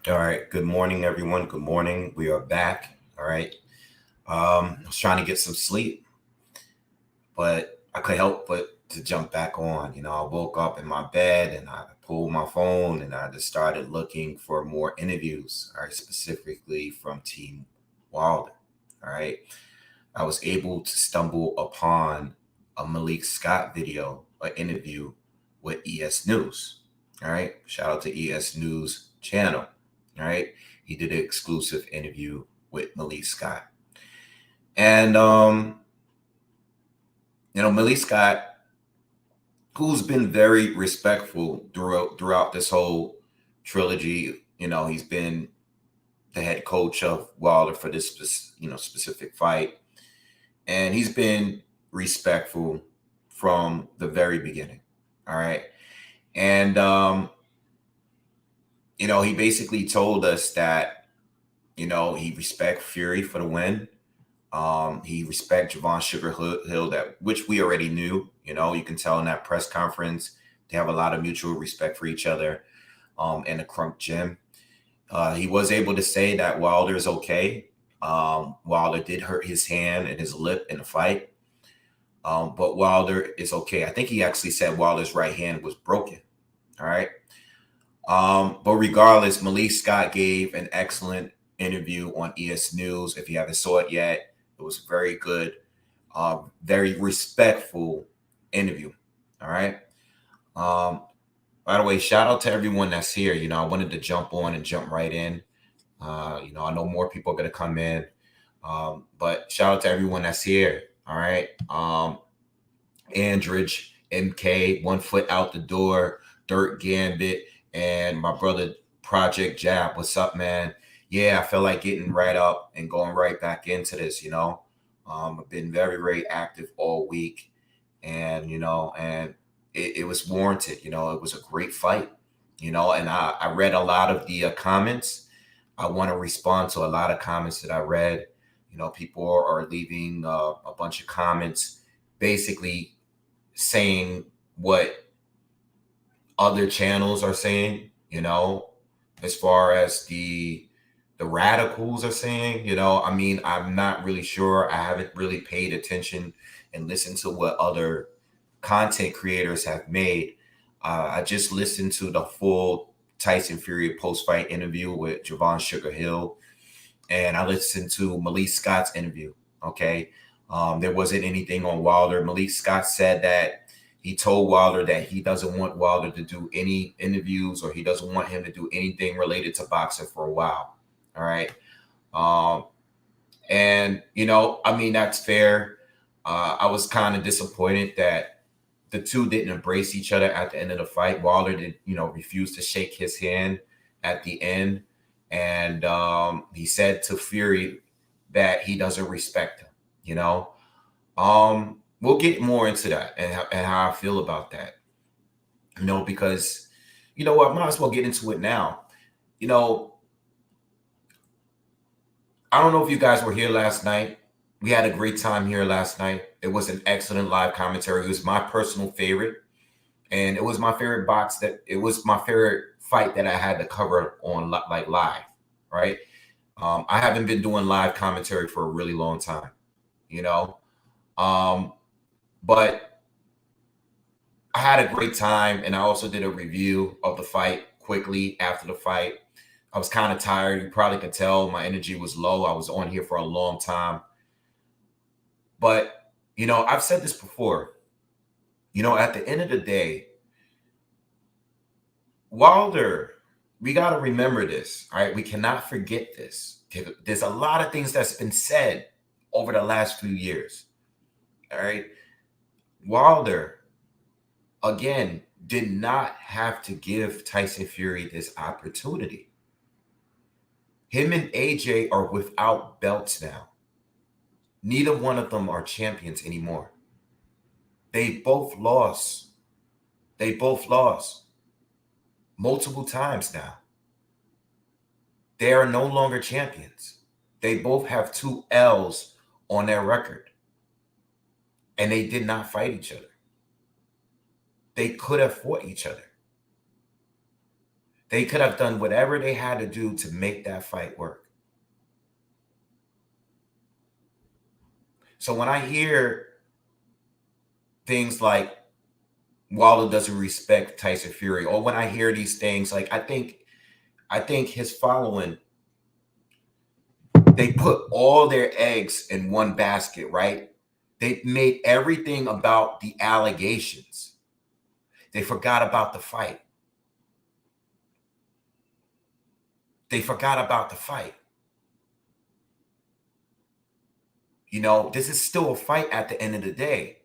All right. Good morning, everyone. Good morning. We are back. All right. I was trying to get some sleep, but I could help but to jump back on. I woke up in my bed and I pulled my phone and I just started looking for more interviews, all right, specifically from Team Wilder. All right. I was able to stumble upon a Malik Scott video, an interview with ES News. All right. Shout out to ES News channel. All right. He did an exclusive interview with Malik Scott. And Malik Scott, who's been very respectful throughout this whole trilogy. He's been the head coach of Wilder for this specific fight, and he's been respectful from the very beginning. All right. And he basically told us that he respect Fury for the win. He respect Javon Sugar Hill, that which we already knew. You can tell in that press conference they have a lot of mutual respect for each other. In the Crunk Gym, he was able to say that Wilder is okay. Wilder did hurt his hand and his lip in the fight, but Wilder is okay. I think he actually said Wilder's right hand was broken. All right. But regardless, Malik Scott gave an excellent interview on ES News. If you haven't saw it yet, it was very good, very respectful interview. All right. By the way, shout out to everyone that's here. I wanted to jump on and jump right in. I know more people are gonna come in, but shout out to everyone that's here. All right. Andridge, MK, One Foot Out the Door, Dirt Gambit, and my brother Project Jab. What's up, man? Yeah, I feel like getting right up and going right back into this. I've been very, very active all week, and it was warranted. It was a great fight. And I read a lot of the comments. I want to respond to a lot of comments that I read. People are leaving a bunch of comments, basically saying what other channels are saying, as far as the radicals are saying. I mean, I'm not really sure. I haven't really paid attention and listened to what other content creators have made. I just listened to the full Tyson Fury post-fight interview with Javon Sugar Hill, and I listened to Malik Scott's interview. Okay. There wasn't anything on Wilder. Malik Scott said that he told Wilder that he doesn't want Wilder to do any interviews, or he doesn't want him to do anything related to boxing for a while. All right. Um, and, I mean, that's fair. I was kind of disappointed that the two didn't embrace each other at the end of the fight. Wilder did, refuse to shake his hand at the end. And he said to Fury that he doesn't respect him. We'll get more into that and how I feel about that. Because what, I might as well get into it now. I don't know if you guys were here last night. We had a great time here last night. It was an excellent live commentary. It was my personal favorite. And it was my favorite it was my favorite fight that I had to cover on like live, right? I haven't been doing live commentary for a really long time, you know? But I had a great time, and I also did a review of the fight quickly after the fight. I was kind of tired. You probably could tell my energy was low. I was on here for a long time. But, I've said this before. At the end of the day, Wilder, we got to remember this, all right? We cannot forget this. There's a lot of things that's been said over the last few years, all right? Wilder, again, did not have to give Tyson Fury this opportunity. Him and AJ are without belts now. Neither one of them are champions anymore. They both lost. They both lost multiple times now. They are no longer champions. They both have 2 L's on their record. And they did not fight each other. They could have fought each other. They could have done whatever they had to do to make that fight work. So when I hear things like Wilder doesn't respect Tyson Fury, or when I hear these things, like I think his following, they put all their eggs in one basket, right? They made everything about the allegations. They forgot about the fight. They forgot about the fight. You know, this is still a fight at the end of the day.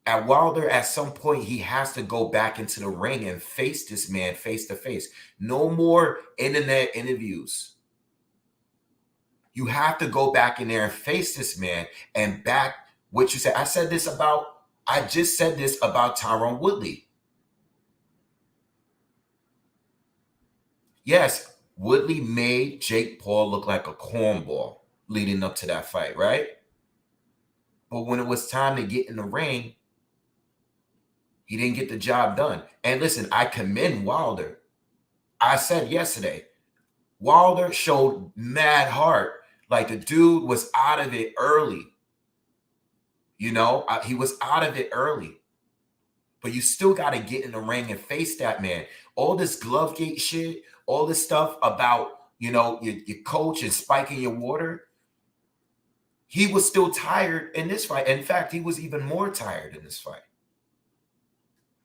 At Wilder, at some point, he has to go back into the ring and face this man face to face. No more internet interviews. You have to go back in there and face this man and back what you said. I just said this about Tyron Woodley. Yes, Woodley made Jake Paul look like a cornball leading up to that fight, right? But when it was time to get in the ring, he didn't get the job done. And listen, I commend Wilder. I said yesterday, Wilder showed mad heart. Like the dude was out of it early. You know, he was out of it early. But you still got to get in the ring and face that man. All this Glovegate shit, all this stuff about, you know, your coach and spiking your water. He was still tired in this fight. In fact, he was even more tired in this fight.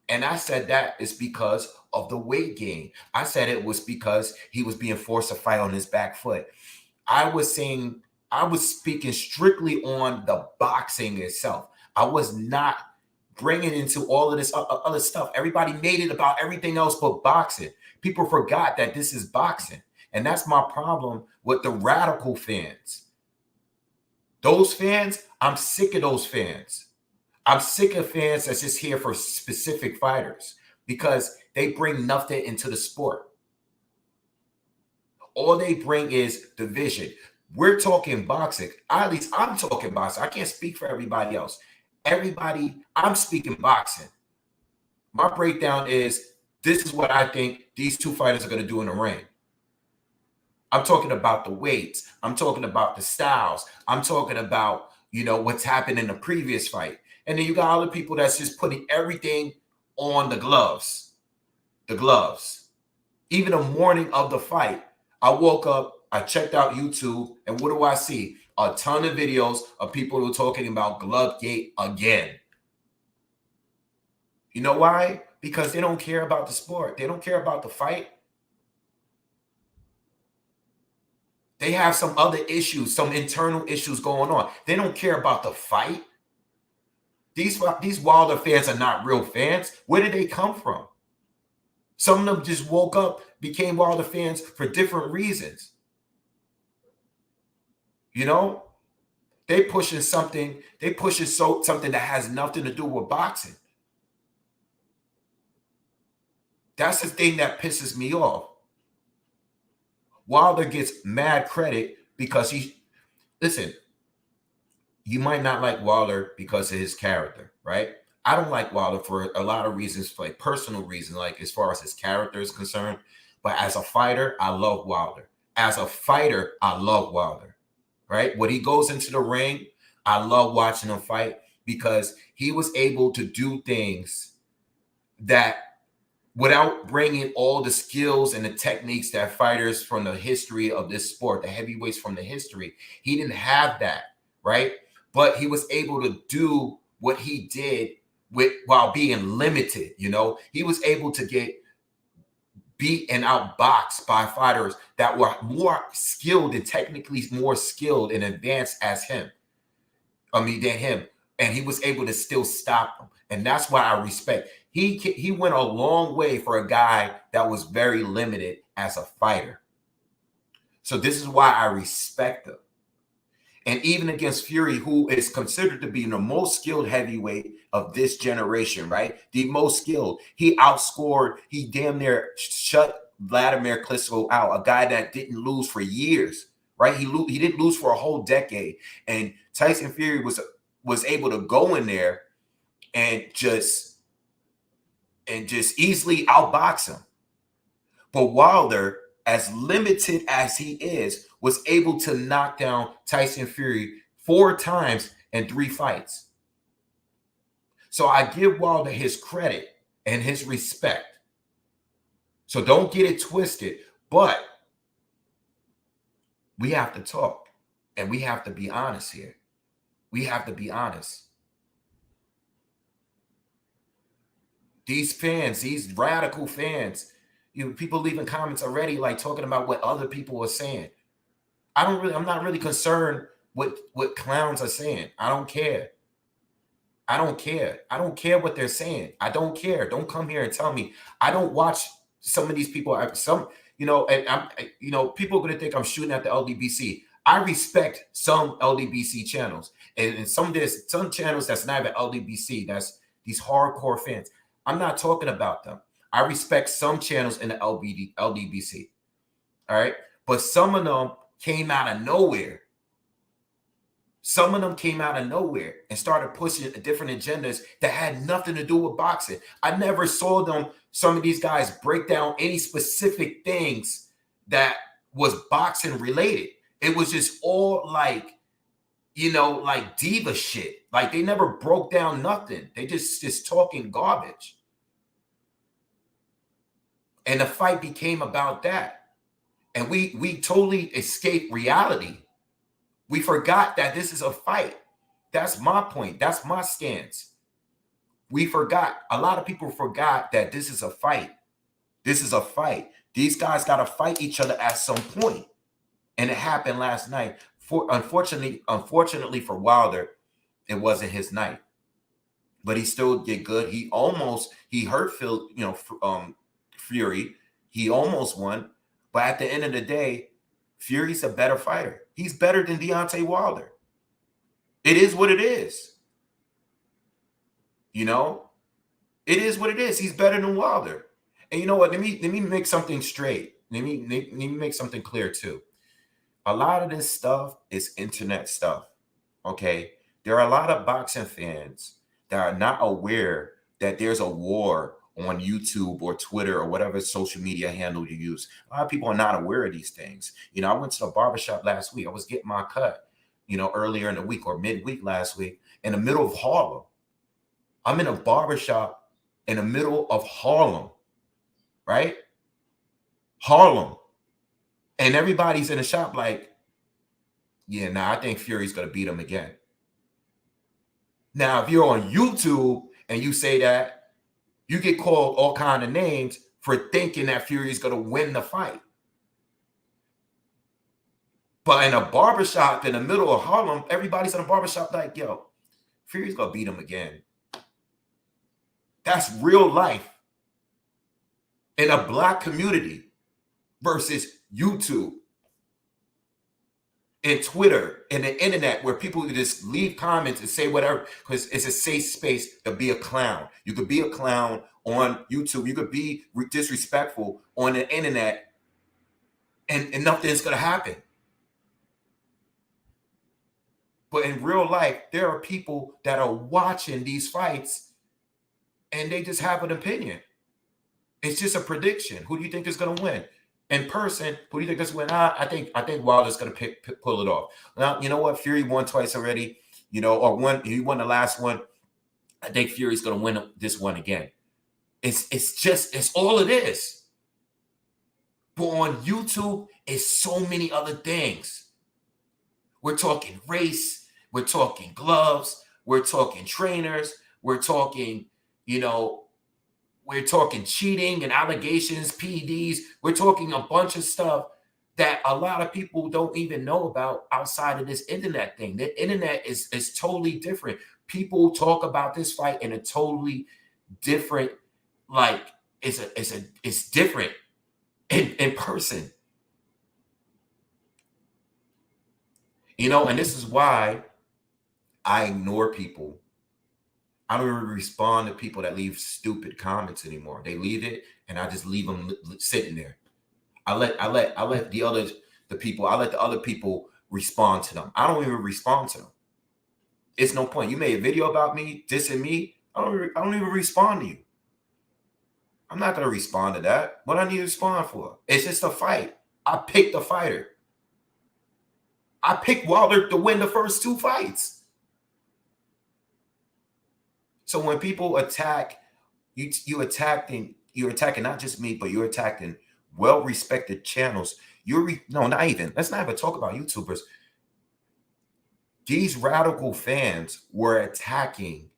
And I said that is because of the weight gain. I said it was because he was being forced to fight on his back foot. I was speaking strictly on the boxing itself. I was not bringing into all of this other stuff. Everybody made it about everything else but boxing. People forgot that this is boxing. And that's my problem with the radical fans. Those fans, I'm sick of those fans. I'm sick of fans that's just here for specific fighters because they bring nothing into the sport. All they bring is division. We're talking boxing. At least I'm talking boxing. I can't speak for everybody else. I'm speaking boxing. My breakdown is this is what I think these two fighters are going to do in the ring. I'm talking about the weights. I'm talking about the styles. I'm talking about, you know, what's happened in the previous fight. And then you got other people that's just putting everything on the gloves. The gloves. Even the morning of the fight, I woke up, I checked out YouTube, and what do I see? A ton of videos of people who are talking about Glovegate again. You know why? Because they don't care about the sport. They don't care about the fight. They have some other issues, some internal issues going on. They don't care about the fight. These Wilder fans are not real fans. Where did they come from? Some of them just woke up, became Wilder fans for different reasons. You know, they pushing something that has nothing to do with boxing. That's the thing that pisses me off. Wilder gets mad credit because listen, you might not like Wilder because of his character, right? I don't like Wilder for a lot of reasons, like personal reasons, like as far as his character is concerned. But as a fighter, I love Wilder. As a fighter, I love Wilder, right? When he goes into the ring, I love watching him fight because he was able to do things that without bringing all the skills and the techniques that fighters from the history of this sport, the heavyweights from the history, he didn't have that, right? But he was able to do what he did while being limited, you know? He was able to get beat and outboxed by fighters that were more skilled and technically more skilled and advanced than him. And he was able to still stop them. And that's why I respect. He went a long way for a guy that was very limited as a fighter. So this is why I respect him. And even against Fury, who is considered to be the most skilled heavyweight of this generation, right? The most skilled. He damn near shut Vladimir Klitschko out, a guy that didn't lose for years, right? He didn't lose for a whole decade. And Tyson Fury was able to go in there and just easily outbox him. But Wilder, as limited as he is, was able to knock down Tyson Fury 4 times in 3 fights. So I give Wilder his credit and his respect. So don't get it twisted. But we have to talk and we have to be honest here. We have to be honest. These fans, these radical fans, people leaving comments already, like talking about what other people are saying. I'm not really concerned with what clowns are saying. I don't care. I don't care. I don't care what they're saying. I don't care. Don't come here and tell me. I don't watch some of these people. People are going to think I'm shooting at the LDBC. I respect some LDBC channels, and some channels that's not even LDBC. That's these hardcore fans. I'm not talking about them. I respect some channels in the LDBC. All right, but some of them came out of nowhere. Some of them came out of nowhere and started pushing different agendas that had nothing to do with boxing. I never saw some of these guys break down any specific things that was boxing related. It was just all like diva shit. Like they never broke down nothing. They just talking garbage. And the fight became about that. And we totally escaped reality. We forgot that this is a fight. That's my point. That's my stance. We forgot. A lot of people forgot that this is a fight. This is a fight. These guys got to fight each other at some point. And it happened last night. Unfortunately for Wilder, it wasn't his night. But he still did good. He hurt Fury. He almost won. But at the end of the day, Fury's a better fighter. He's better than Deontay Wilder. It is what it is. It is what it is. He's better than Wilder. And you know what? Let me make something straight. Let me make something clear too. A lot of this stuff is internet stuff. Okay. There are a lot of boxing fans that are not aware that there's a war on YouTube or Twitter or whatever social media handle you use. A lot of people are not aware of these things. I went to the barbershop last week. I was getting my cut, earlier in the week or midweek last week in the middle of Harlem. I'm in a barbershop in the middle of Harlem, right? Harlem. And everybody's in the shop like, yeah, I think Fury's going to beat him again. Now, if you're on YouTube and you say that, you get called all kind of names for thinking that Fury is going to win the fight. But in a barbershop in the middle of Harlem, everybody's in a barbershop like, yo, Fury's going to beat him again. That's real life in a black community versus YouTube and Twitter and the internet, where people can just leave comments and say whatever, because it's a safe space to be a clown. You could be a clown on YouTube. You could be disrespectful on the internet, and nothing's going to happen. But in real life, there are people that are watching these fights and they just have an opinion. It's just a prediction. Who do you think is going to win? In person, who do you think is going to win? I think Wilder's going to pull it off. Now, you know what? Fury won twice already, he won the last one. I think Fury's going to win this one again. It's all it is. But on YouTube, it's so many other things. We're talking race. We're talking gloves. We're talking trainers. We're talking, we're talking cheating and allegations, PEDs. We're talking a bunch of stuff that a lot of people don't even know about outside of this internet thing. The internet is totally different. People talk about this fight in a totally different, it's different in person. And this is why I ignore people. I don't even respond to people that leave stupid comments anymore. They leave it, and I just leave them sitting there. I let the other people respond to them. I don't even respond to them. It's no point. You made a video about me dissing me. I don't even respond to you. I'm not going to respond to that. What I need to respond for? It's just a fight. I picked the fighter. I picked Wilder to win the first 2 fights. So when people attack, you're attacking not just me, but you're attacking well-respected channels. Let's not even talk about YouTubers. These radical fans were attacking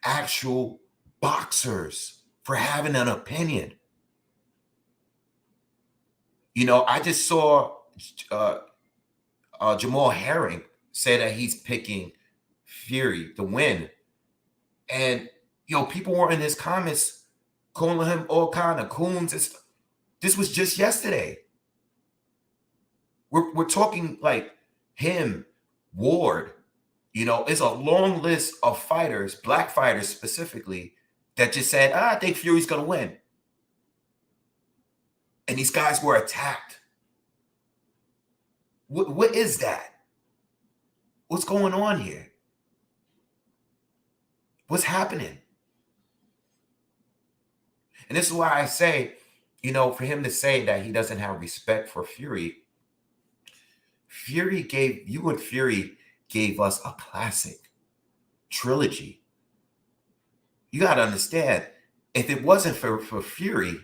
actual boxers for having an opinion. I just saw Jamal Herring say that he's picking Fury to win. And, people were in his comments calling him all kind of coons. This was just yesterday. We're talking like him, Ward. It's a long list of fighters, black fighters specifically, that just said, I think Fury's going to win. And these guys were attacked. What is that? What's going on here? What's happening? And this is why I say, for him to say that he doesn't have respect for Fury, Fury gave us a classic trilogy. You got to understand, if it wasn't for Fury,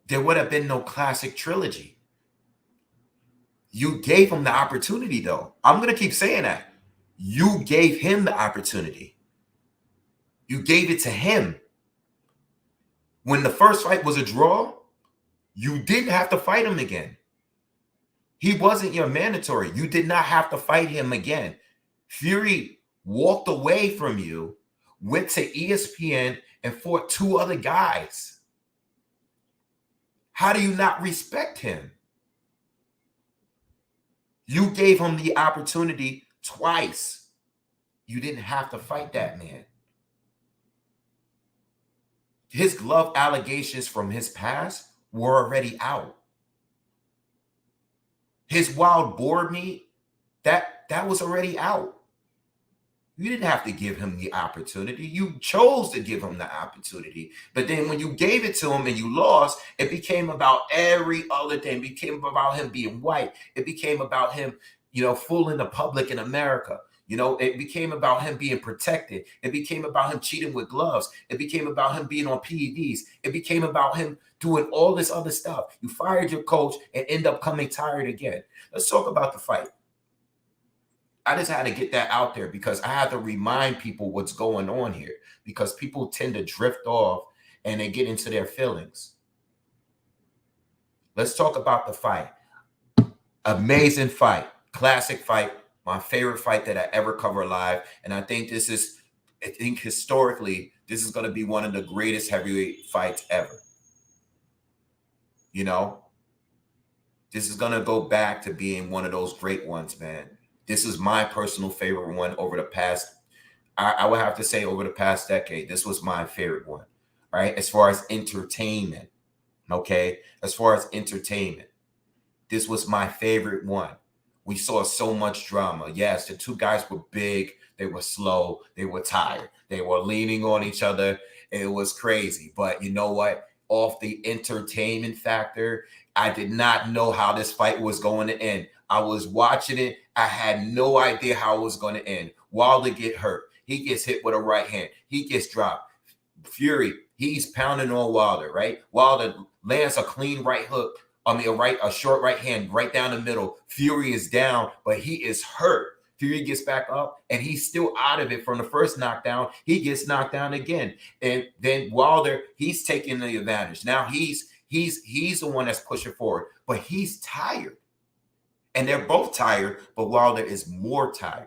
there would have been no classic trilogy. You gave him the opportunity, though. I'm going to keep saying that. You gave him the opportunity. You gave it to him. When the first fight was a draw, you didn't have to fight him again. He wasn't your mandatory. You did not have to fight him again. Fury walked away from you, went to ESPN, and fought 2 other guys. How do you not respect him? You gave him the opportunity twice. You didn't have to fight that man. His glove allegations from his past were already out. His wild boar meat, that was already out. You didn't have to give him the opportunity. You chose to give him the opportunity. But then when you gave it to him and you lost, it became about every other thing. It became about him being white. It became about him, fooling the public in America. It became about him being protected. It became about him cheating with gloves. It became about him being on PEDs. It became about him doing all this other stuff. You fired your coach and end up coming tired again. Let's talk about the fight. I just had to get that out there because I had to remind people what's going on here, because people tend to drift off and they get into their feelings. Let's talk about the fight. Amazing fight. Classic fight. My favorite fight that I ever cover live. And I think historically, this is going to be one of the greatest heavyweight fights ever. This is going to go back to being one of those great ones, man. This is my personal favorite one over the past, I would have to say over the past decade. This was my favorite one, right? As far as entertainment, okay? As far as entertainment, this was my favorite one. We saw so much drama. Yes, the 2 guys were big. They were slow. They were tired. They were leaning on each other. It was crazy. But you know what? Off the entertainment factor, I did not know how this fight was going to end. I was watching it. I had no idea how it was going to end. Wilder get hurt. He gets hit with a right hand. He gets dropped. Fury, he's pounding on Wilder, right? Wilder lands a clean right hook. A short right hand right down the middle. Fury is down, but he is hurt. Fury gets back up, and he's still out of it from the first knockdown. He gets knocked down again, and then Wilder, he's taking the advantage. Now he's the one that's pushing forward, but he's tired, and they're both tired. But Wilder is more tired,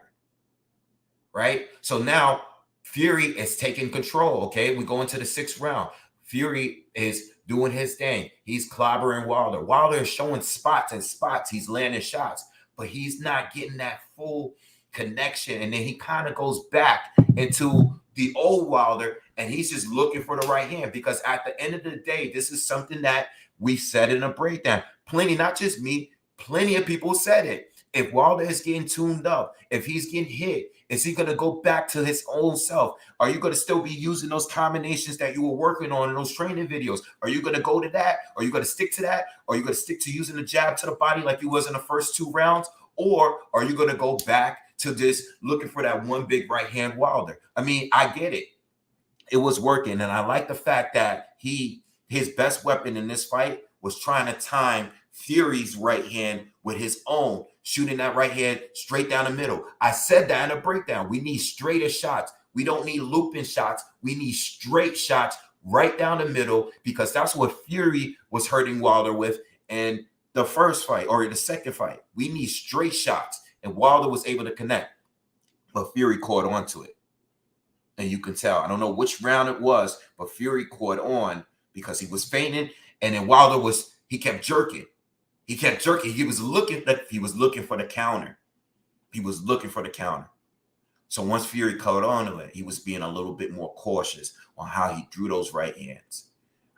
right? So now Fury is taking control. Okay, we go into the 6th round. Fury is doing his thing. He's clobbering Wilder. Wilder is showing spots and spots. He's landing shots, but he's not getting that full connection. And then he kind of goes back into the old Wilder, and he's just looking for the right hand, because at the end of the day, this is something that we said in a breakdown. Plenty, not just me, plenty of people said it. If Wilder is getting tuned up, if he's getting hit, Is he going to go back to his own self? Are you going to still be using those combinations that you were working on in those training videos? Are you going to go to that? Are you going to stick to that? Are you going to stick to using the jab to the body like you was in the first 2 rounds? Or are you going to go back to just looking for that one big right hand Wilder? I mean, I get it. It was working. And I like the fact that his best weapon in this fight was trying to time Fury's right hand with his own, shooting that right hand straight down the middle. I said that in a breakdown. We need straighter shots. We don't need looping shots. We need straight shots right down the middle, because that's what Fury was hurting Wilder with in the first fight or the second fight. We need straight shots, and Wilder was able to connect, but Fury caught on to it. And you can tell. I don't know which round it was, but Fury caught on because he was feigning, and then Wilder he kept jerking. He kept jerking. He was looking for the counter. He was looking for the counter. So once Fury caught on to it, he was being a little bit more cautious on how he drew those right hands.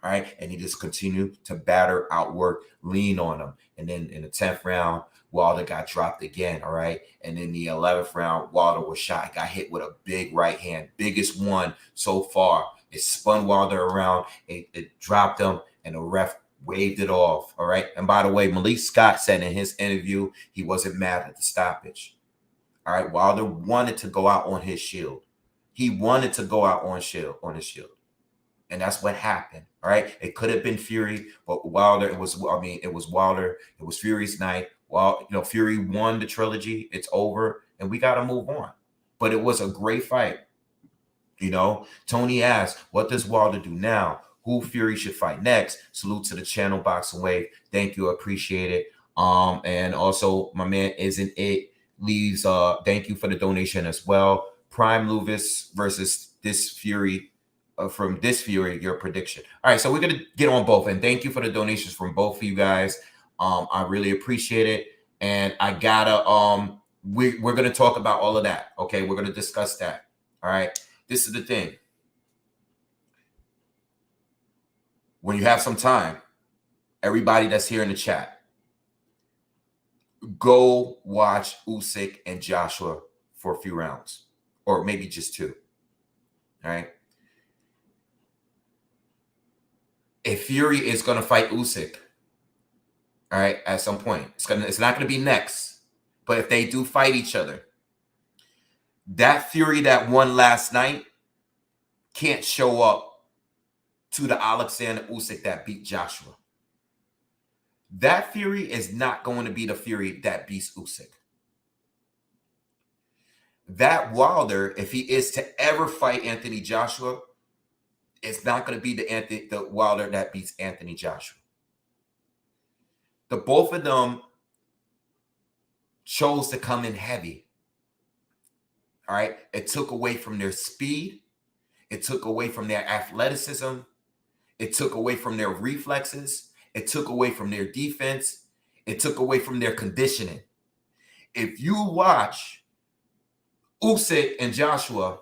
All right. And he just continued to batter, outwork, lean on him. And then in the 10th round, Wilder got dropped again. All right. And in the 11th round, Wilder was shot. Got hit with a big right hand, biggest one so far. It spun Wilder around. It dropped him, and the ref waved it off. All right. And by the way, Malik Scott said in his interview he wasn't mad at the stoppage. All right. Wilder wanted to go out on his shield. He wanted to go out on his shield. And that's what happened. All right. It could have been Fury, but Wilder, it was Wilder. It was Fury's night. Well, Fury won the trilogy. It's over, and we got to move on. But it was a great fight. Tony asked, what does Wilder do now? Who Fury should fight next? Salute to the channel, BoxingWave. Thank you. Appreciate it. And also my man Isn't It leaves thank you for the donation as well. Prime Luvis versus this Fury. From this Fury, your prediction. All right, so we're gonna get on both, and thank you for the donations from both of you guys. I really appreciate it, and I gotta we're gonna talk about all of that. Okay, we're gonna discuss that. All right, this is the thing. When you have some time, everybody that's here in the chat, go watch Usyk and Joshua for a few rounds, or maybe just 2. All right. If Fury is going to fight Usyk, all right, at some point, it's not going to be next. But if they do fight each other, that Fury that won last night can't show up to the Alexander Usyk that beat Joshua. That Fury is not going to be the Fury that beats Usyk. That Wilder, if he is to ever fight Anthony Joshua, it's not going to be the Wilder that beats Anthony Joshua. The both of them chose to come in heavy. All right. It took away from their speed. It took away from their athleticism. It took away from their reflexes. It took away from their defense. It took away from their conditioning. If you watch Usyk and Joshua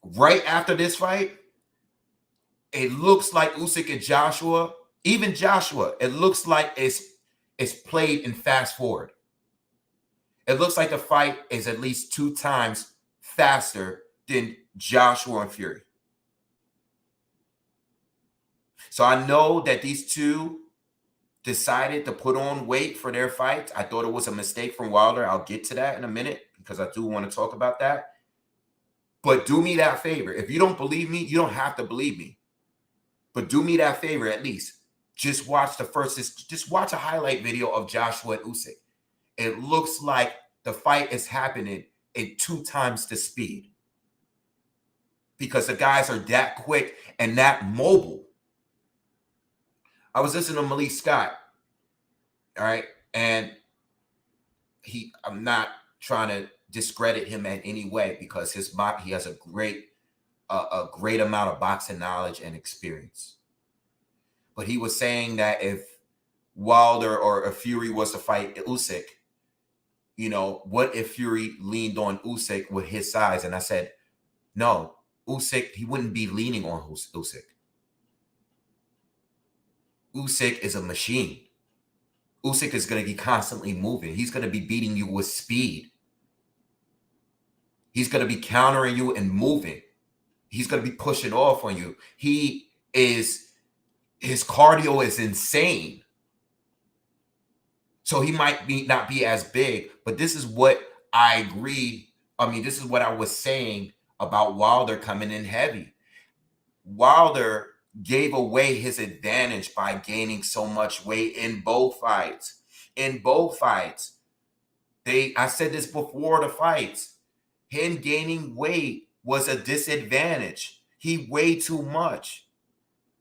right after this fight, it looks like Usyk and Joshua, even Joshua, it looks like it's played in fast forward. It looks like the fight is at least 2 times faster than Joshua and Fury. So I know that these two decided to put on weight for their fights. I thought it was a mistake from Wilder. I'll get to that in a minute because I do want to talk about that. But do me that favor. If you don't believe me, you don't have to believe me. But do me that favor at least. Just watch a highlight video of Joshua and Usyk. It looks like the fight is happening in 2 times the speed. Because the guys are that quick and that mobile. I was listening to Malik Scott. All right. And I'm not trying to discredit him in any way because he has a great amount of boxing knowledge and experience. But he was saying that if Wilder or if Fury was to fight Usyk, what if Fury leaned on Usyk with his size? And I said, no, Usyk, he wouldn't be leaning on Usyk. Usyk is a machine. Usyk is going to be constantly moving. He's going to be beating you with speed. He's going to be countering you and moving. He's going to be pushing off on you. His cardio is insane. So he might not be as big, but this is what I agree. I mean, this is what I was saying about Wilder coming in heavy. Wilder gave away his advantage by gaining so much weight in both fights. In both fights. I said this before the fights. Him gaining weight was a disadvantage. He weighed too much.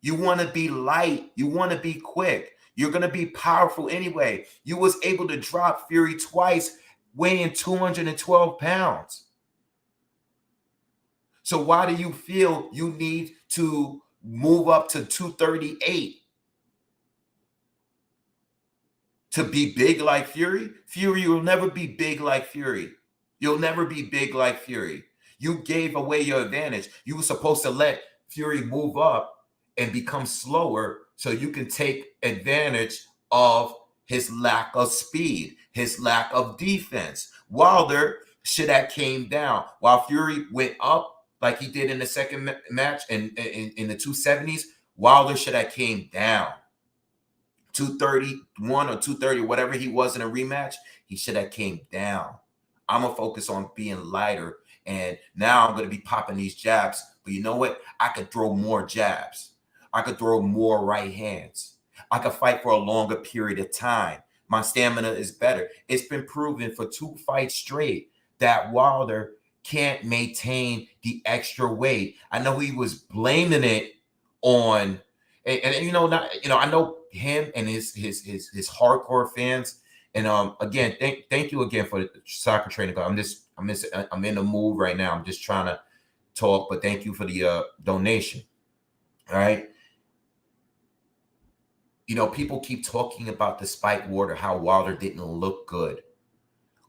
You want to be light. You want to be quick. You're going to be powerful anyway. You was able to drop Fury twice, weighing 212 pounds. So why do you feel you need to move up to 238 to be big like Fury? Fury will never be big like Fury. You'll never be big like Fury. You gave away your advantage. You were supposed to let Fury move up and become slower so you can take advantage of his lack of speed, his lack of defense. Wilder should have came down while Fury went up like he did in the second match in the 270s. Wilder should have came down. 231 or 230, whatever he was in a rematch, he should have came down. I'm going to focus on being lighter. And now I'm going to be popping these jabs. But you know what? I could throw more jabs. I could throw more right hands. I could fight for a longer period of time. My stamina is better. It's been proven for 2 fights straight that Wilder can't maintain the extra weight. I know he was blaming it on, and you know, I know him and his hardcore fans. And again, thank you again for the soccer training. I'm in the mood right now. I'm just trying to talk, but thank you for the donation. All right. You know, people keep talking about the Spike Water, how Wilder didn't look good.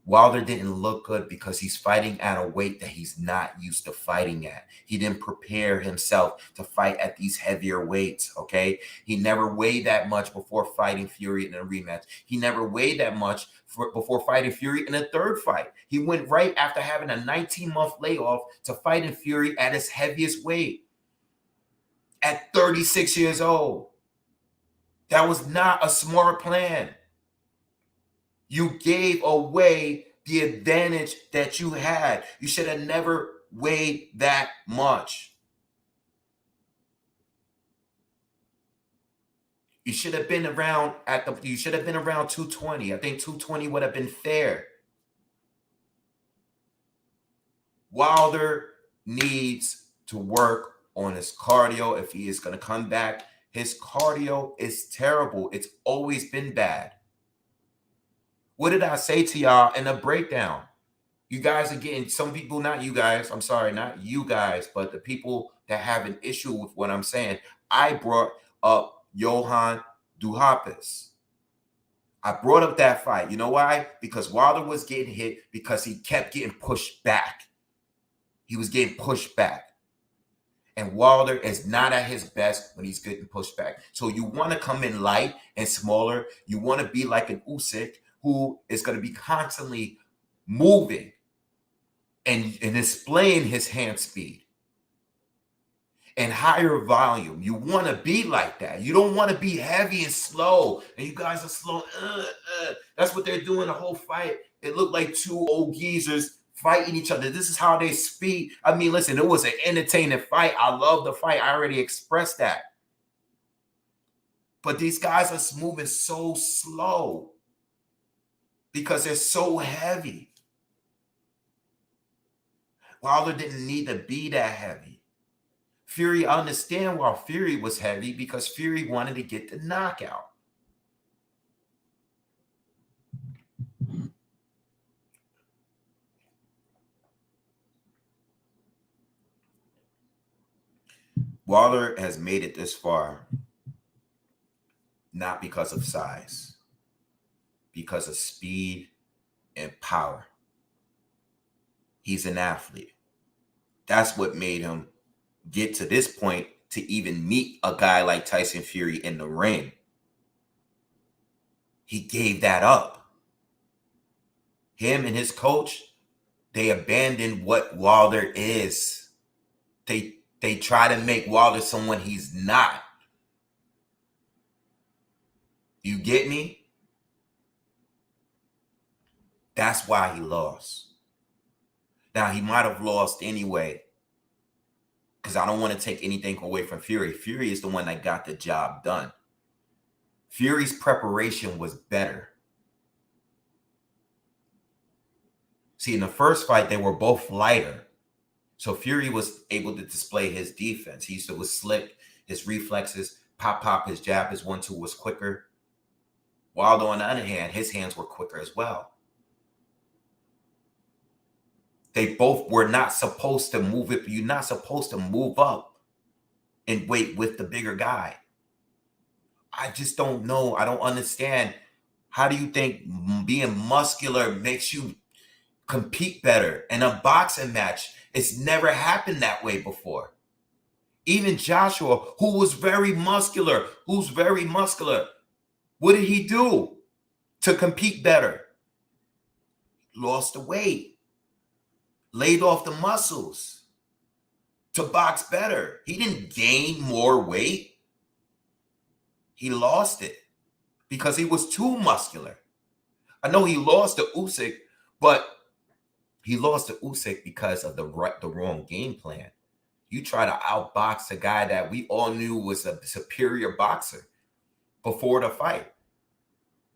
Wilder didn't look good because he's fighting at a weight that he's not used to fighting at. He didn't prepare himself to fight at these heavier weights, okay? He never weighed that much before fighting Fury in a rematch. He never weighed that much before fighting Fury in a third fight. He went right after having a 19-month layoff to fighting Fury at his heaviest weight at 36 years old. That was not a smart plan. You gave away the advantage that you had. You should have never weighed that much. You should have been around 220. I think 220 would have been fair. Wilder needs to work on his cardio if he is going to come back. His cardio is terrible. It's always been bad. What did I say to y'all in the breakdown? You guys are getting, some people, not you guys, I'm sorry, not you guys, but the people that have an issue with what I'm saying. I brought up Johan Duhaupas. I brought up that fight. You know why? Because Wilder was getting hit because he kept getting pushed back. He was getting pushed back. And Wilder is not at his best when he's getting pushed back. So you want to come in light and smaller. You want to be like an Usyk who is going to be constantly moving and displaying his hand speed and higher volume. You want to be like that. You don't want to be heavy and slow. And you guys are slow. That's what they're doing the whole fight. It looked like 2 old geezers fighting each other. This is how they speak. I mean, listen, it was an entertaining fight. I love the fight. I already expressed that. But these guys are moving so slow because they're so heavy. Wilder didn't need to be that heavy. Fury, I understand why Fury was heavy, because Fury wanted to get the knockout. Wilder has made it this far not because of size, because of speed and power. He's an athlete. That's what made him get to this point to even meet a guy like Tyson Fury in the ring. He gave that up. Him and his coach, They abandoned what Wilder is. They try to make Wilder someone he's not. You get me? That's why he lost. Now, he might have lost anyway, because I don't want to take anything away from Fury. Fury is the one that got the job done. Fury's preparation was better. See, in the first fight, they were both lighter. So Fury was able to display his defense. He was slick, his reflexes, pop, his jab, his 1-2 was quicker. Wilder, on the other hand, his hands were quicker as well. They both were not supposed to move it. You're not supposed to move up in weight with the bigger guy. I just don't know. I don't understand. How do you think being muscular makes you compete better in a boxing match? It's never happened that way before. Even Joshua, who's very muscular, what did he do to compete better? Lost the weight, laid off the muscles to box better. He didn't gain more weight. He lost it because he was too muscular. I know he lost to Usyk, but he lost to Usyk because of the wrong game plan. You try to outbox a guy that we all knew was a superior boxer before the fight.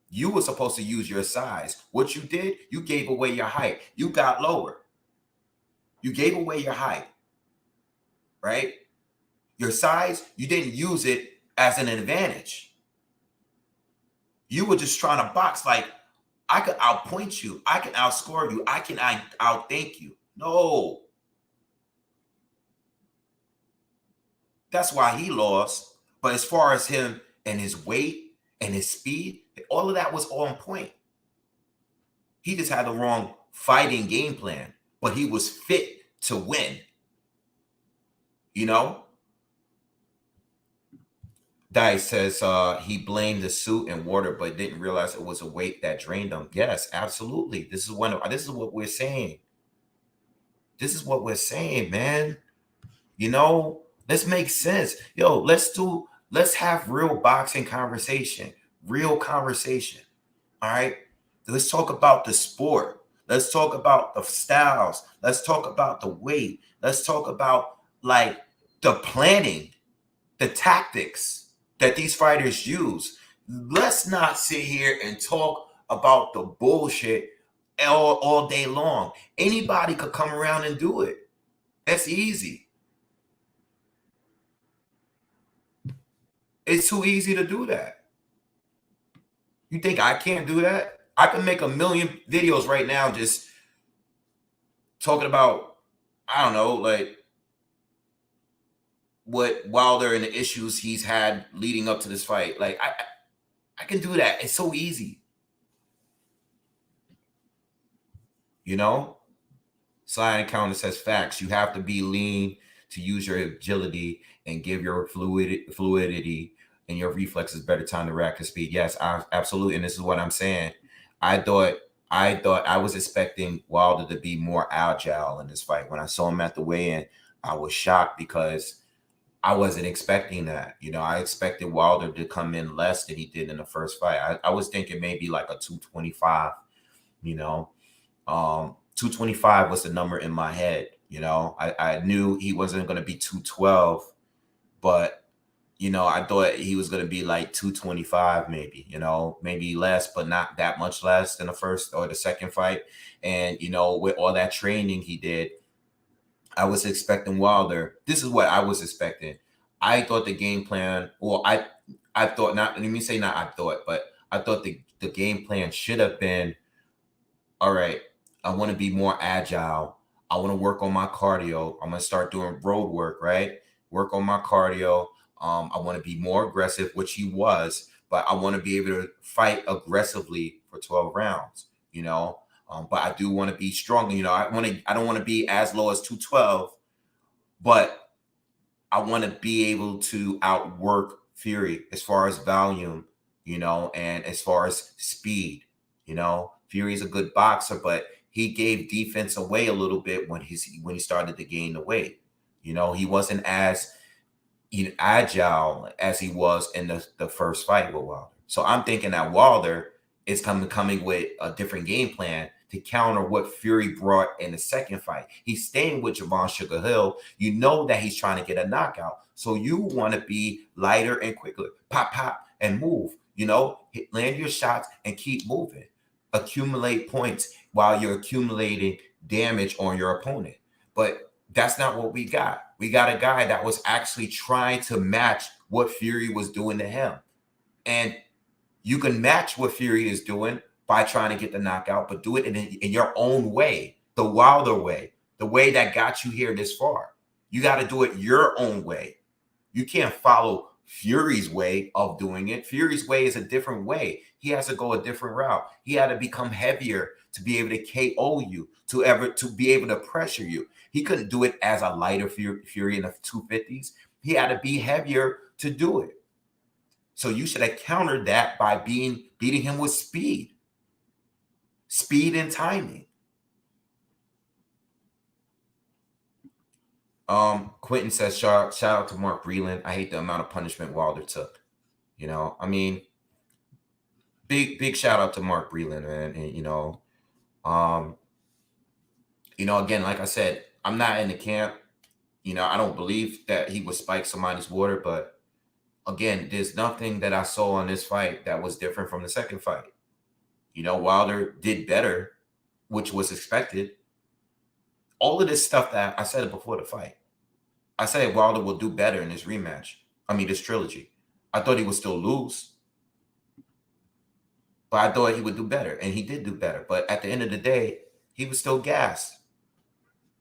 You were supposed to use your size. What you did, you gave away your height. You got lower. You gave away your height, right? Your size, you didn't use it as an advantage. You were just trying to box like, I could outpoint you. I can outscore you. I can outthink you. No. That's why he lost. But as far as him and his weight and his speed, all of that was on point. He just had the wrong fighting game plan, but he was fit to win. You know? Dice says he blamed the suit and water, but didn't realize it was a weight that drained him. Yes, absolutely. This is what we're saying. This is what we're saying, man. You know, let's make sense. Yo, let's have real boxing conversation. Real conversation. All right. Let's talk about the sport. Let's talk about the styles. Let's talk about the weight. Let's talk about like the planning, the tactics that these fighters use. Let's not sit here and talk about the bullshit all day long. Anybody could come around and do it. That's easy. It's too easy to do that. You think I can't do that? I can make 1 million videos right now just talking about, I don't know, like what Wilder and the issues he's had leading up to this fight. Like, I can do that. It's so easy. You know? Slide encounter says facts. You have to be lean to use your agility and give your fluidity and your reflexes better time to react to speed. Yes, absolutely. And this is what I'm saying. I thought I was expecting Wilder to be more agile in this fight. When I saw him at the weigh-in, I was shocked because I wasn't expecting that. You know, I expected Wilder to come in less than he did in the first fight. I was thinking maybe like a 225, you know. 225 was the number in my head, you know. I knew he wasn't going to be 212, but you know, I thought he was going to be like 225 maybe, you know, maybe less, but not that much less than the first or the second fight. And, you know, with all that training he did, I was expecting Wilder. This is what I was expecting. I thought the game plan, well, I thought not, let me say not I thought, but I thought the game plan should have been, all right, I want to be more agile. I want to work on my cardio. I'm going to start doing road work, right? Work on my cardio. I want to be more aggressive, which he was, but I want to be able to fight aggressively for 12 rounds, you know. But I do want to be strong. You know, I don't want to be as low as 212, but I want to be able to outwork Fury as far as volume, you know, and as far as speed. You know, Fury's a good boxer, but he gave defense away a little bit when he started to gain the weight. You know, he wasn't as agile as he was in the first fight with Wilder. So I'm thinking that Wilder is coming with a different game plan to counter what Fury brought in the second fight. He's staying with Javon Sugar Hill. You know that he's trying to get a knockout. So you want to be lighter and quicker. Pop, pop, and move. You know, land your shots and keep moving. Accumulate points while you're accumulating damage on your opponent. But that's not what we got. We got a guy that was actually trying to match what Fury was doing to him. And you can match what Fury is doing by trying to get the knockout, but do it in your own way, the Wilder way, the way that got you here this far. You got to do it your own way. You can't follow Fury's way of doing it. Fury's way is a different way. He has to go a different route. He had to become heavier to be able to KO you, to be able to pressure you. He couldn't do it as a lighter Fury in the 250s. He had to be heavier to do it. So you should have countered that by beating him with speed and timing. Quentin says, shout out to Mark Breland. I hate the amount of punishment Wilder took. You know, I mean, big shout out to Mark Breland, man. And again, like I said, I'm not in the camp. I don't believe that he would spike somebody's water, but again, there's nothing that I saw in this fight that was different from the second fight. Wilder did better, which was expected. All of this stuff that I said it before the fight. I said Wilder will do better in this rematch. This trilogy. I thought he would still lose, but I thought he would do better, and he did do better. But at the end of the day, he was still gassed.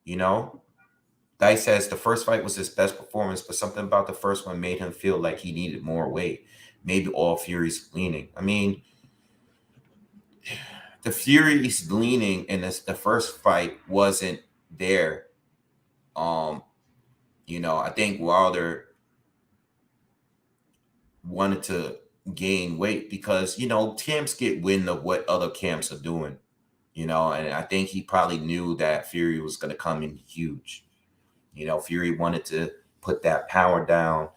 Dice says the first fight was his best performance, but something about the first one made him feel like he needed more weight. Maybe all Fury's leaning. The Fury's leaning in the first fight wasn't there. I think Wilder wanted to gain weight because, camps get wind of what other camps are doing, and I think he probably knew that Fury was going to come in huge. Fury wanted to put that power down,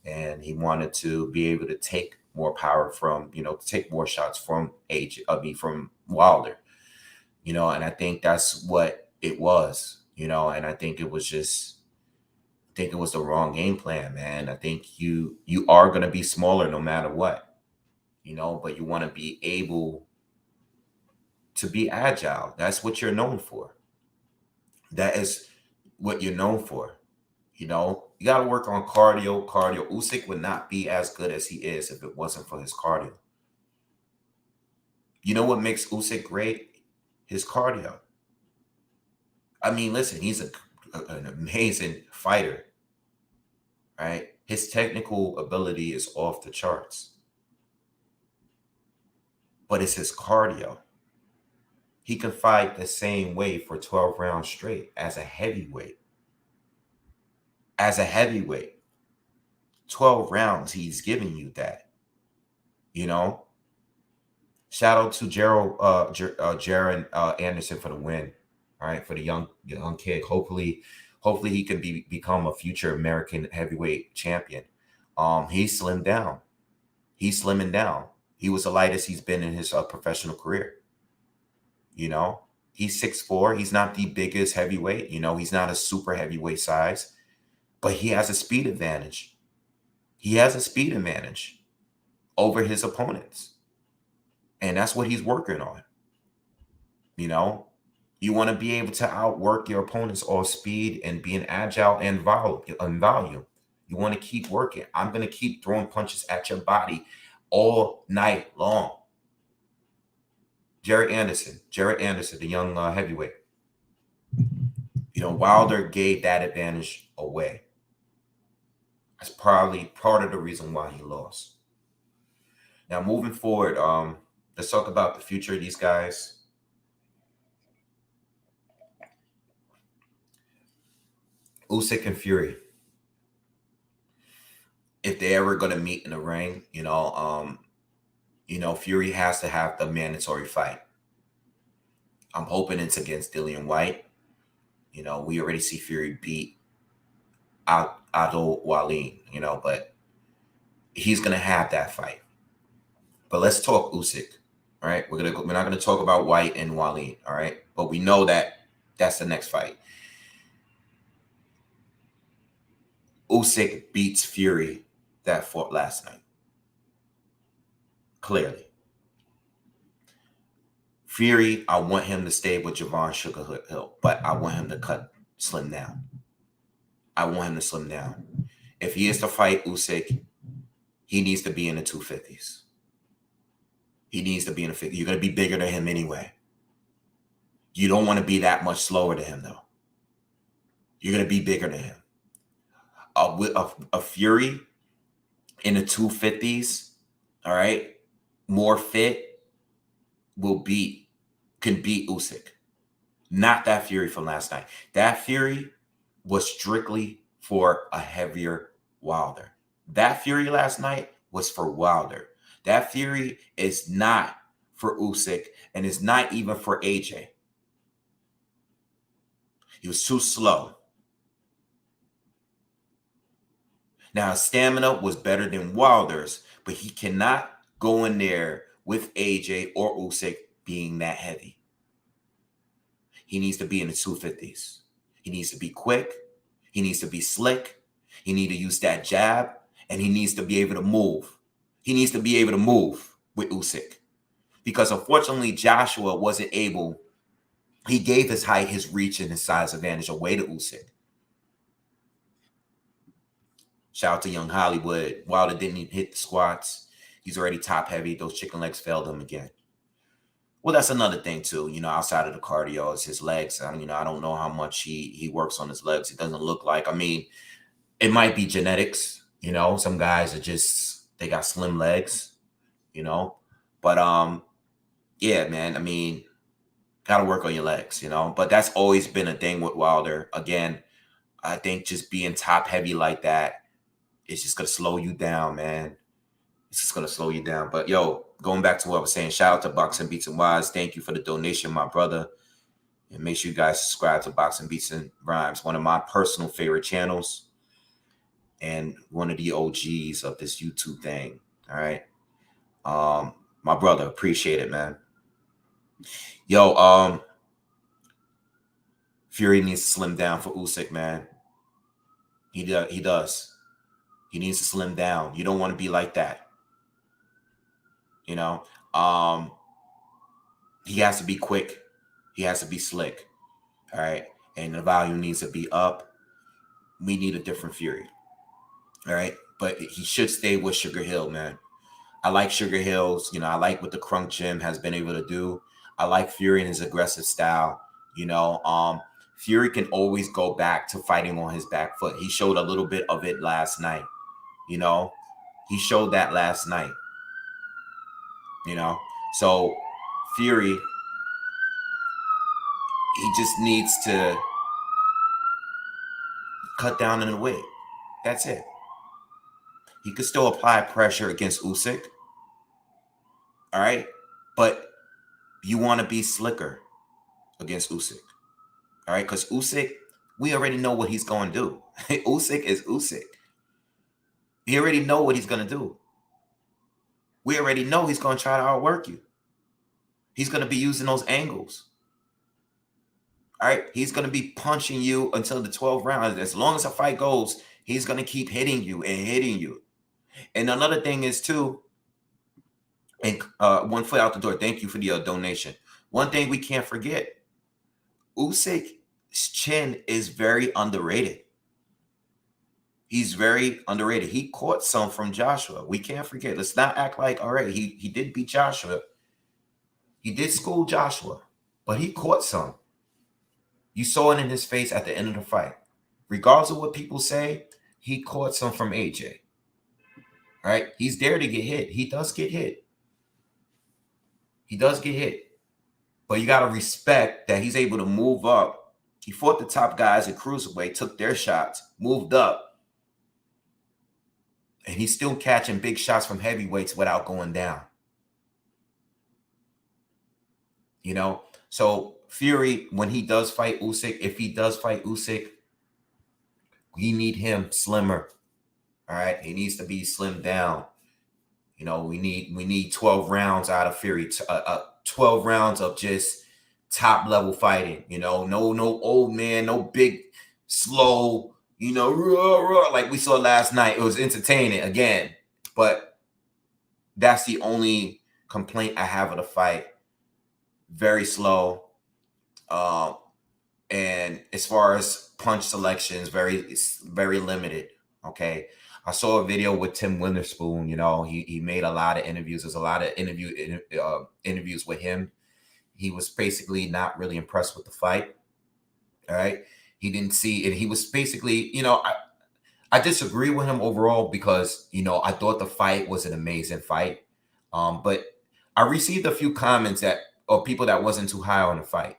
and he wanted to be able to take more power from, take more shots from from Wilder, and I think that's what it was, and I think it was the wrong game plan, man. I think you are going to be smaller no matter what, but you want to be able to be agile. That's what you're known for. That is what you're known for. You got to work on cardio. Usyk would not be as good as he is if it wasn't for his cardio. You know what makes Usyk great? His cardio. Listen, he's an amazing fighter, right? His technical ability is off the charts, but it's his cardio. He can fight the same way for 12 rounds straight as a heavyweight. 12 rounds, he's giving you that. Shout out to Jaron Anderson for the win. All right, for the young kid. Hopefully he can become a future American heavyweight champion. He's slimmed down. He's slimming down. He was the lightest he's been in his professional career. He's 6'4". He's not the biggest heavyweight. He's not a super heavyweight size, but he has a speed advantage. He has a speed advantage over his opponents. And that's what he's working on. You want to be able to outwork your opponents off speed and being agile and volume. You want to keep working. I'm going to keep throwing punches at your body all night long. Jared Anderson, the young heavyweight. Wilder gave that advantage away. That's probably part of the reason why he lost. Now, moving forward, let's talk about the future of these guys. Usyk and Fury. If they're ever going to meet in the ring, Fury has to have the mandatory fight. I'm hoping it's against Dillian White. You know, we already see Fury beat Ado Wallin, you know, but he's gonna have that fight. But let's talk Usyk. All right, we're not gonna talk about White and Wallin. All right, but we know that that's the next fight. Usyk beats Fury that fought last night. Clearly. Fury, I want him to stay with Javon Sugar Hill, but I want him to slim down. I want him to slim down. If he is to fight Usyk, he needs to be in the 250s. He needs to be in the 50s. You're going to be bigger than him anyway. You don't want to be that much slower than him, though. You're going to be bigger than him. A Fury in the 250s, all right, more fit, can beat Usyk. Not that Fury from last night. That Fury was strictly for a heavier Wilder. That Fury last night was for Wilder. That Fury is not for Usyk and is not even for AJ. He was too slow. Now, his stamina was better than Wilder's, but he cannot go in there with AJ or Usyk being that heavy. He needs to be in the 250s. He needs to be quick. He needs to be slick. He needs to use that jab, and he needs to be able to move. He needs to be able to move with Usyk. Because unfortunately, Joshua wasn't able. He gave his height, his reach, and his size advantage away to Usyk. Shout out to Young Hollywood. Wilder didn't even hit the squats. He's already top heavy. Those chicken legs failed him again. Well, that's another thing too. You know, outside of the cardio, is his legs. I don't know how much he works on his legs. It doesn't look like. I mean, it might be genetics. You know, some guys they got slim legs. You know, but yeah, man. I mean, gotta work on your legs. You know, but that's always been a thing with Wilder. Again, I think just being top heavy like that, it's just gonna slow you down, man. It's just gonna slow you down. But yo, going back to what I was saying, shout out to Boxing Beats and Wise. Thank you for the donation, my brother. And make sure you guys subscribe to Boxing Beats and Rhymes, one of my personal favorite channels and one of the OGs of this YouTube thing. All right. My brother, appreciate it, man. Yo, Fury needs to slim down for Usyk, man. He does. He needs to slim down. You don't want to be like that. You know, he has to be quick. He has to be slick. All right. And the volume needs to be up. We need a different Fury. All right. But he should stay with Sugar Hill, man. I like Sugar Hill's. You know, I like what the Crunk Gym has been able to do. I like Fury and his aggressive style. You know, Fury can always go back to fighting on his back foot. He showed a little bit of it last night. You know, he showed that last night. You know, so Fury, he just needs to cut down on the weight. That's it. He could still apply pressure against Usyk. All right. But you want to be slicker against Usyk. All right. Because Usyk, we already know what he's going to do. Usyk is Usyk. We already know what he's going to do. We already know he's going to try to outwork you. He's going to be using those angles. All right. He's going to be punching you until the 12th round. As long as the fight goes, he's going to keep hitting you and hitting you. And another thing is too, and 1 foot out the door. Thank you for the donation. One thing we can't forget, Usyk's chin is very underrated. He's very underrated. He caught some from Joshua. We can't forget. Let's not act like, all right, he did beat Joshua. He did school Joshua, but he caught some. You saw it in his face at the end of the fight. Regardless of what people say, he caught some from AJ. All right? He's there to get hit. He does get hit. He does get hit. But you got to respect that he's able to move up. He fought the top guys at cruiserweight, took their shots, moved up. And he's still catching big shots from heavyweights without going down. You know? So Fury, when he does fight Usyk, if he does fight Usyk, we need him slimmer. All right, he needs to be slimmed down. You know, we need 12 rounds out of Fury, 12 rounds of just top level fighting. You know, no old man, no big slow. You know, like we saw last night. It was entertaining again, but that's the only complaint I have of the fight. Very slow. And as far as punch selections, very limited. Okay. I saw a video with Tim Witherspoon. You know, he made a lot of interviews. There's a lot of interviews with him. He was basically not really impressed with the fight. All right. He didn't see it. He was basically, you know, I disagree with him overall because, you know, I thought the fight was an amazing fight. But I received a few comments or people that wasn't too high on the fight.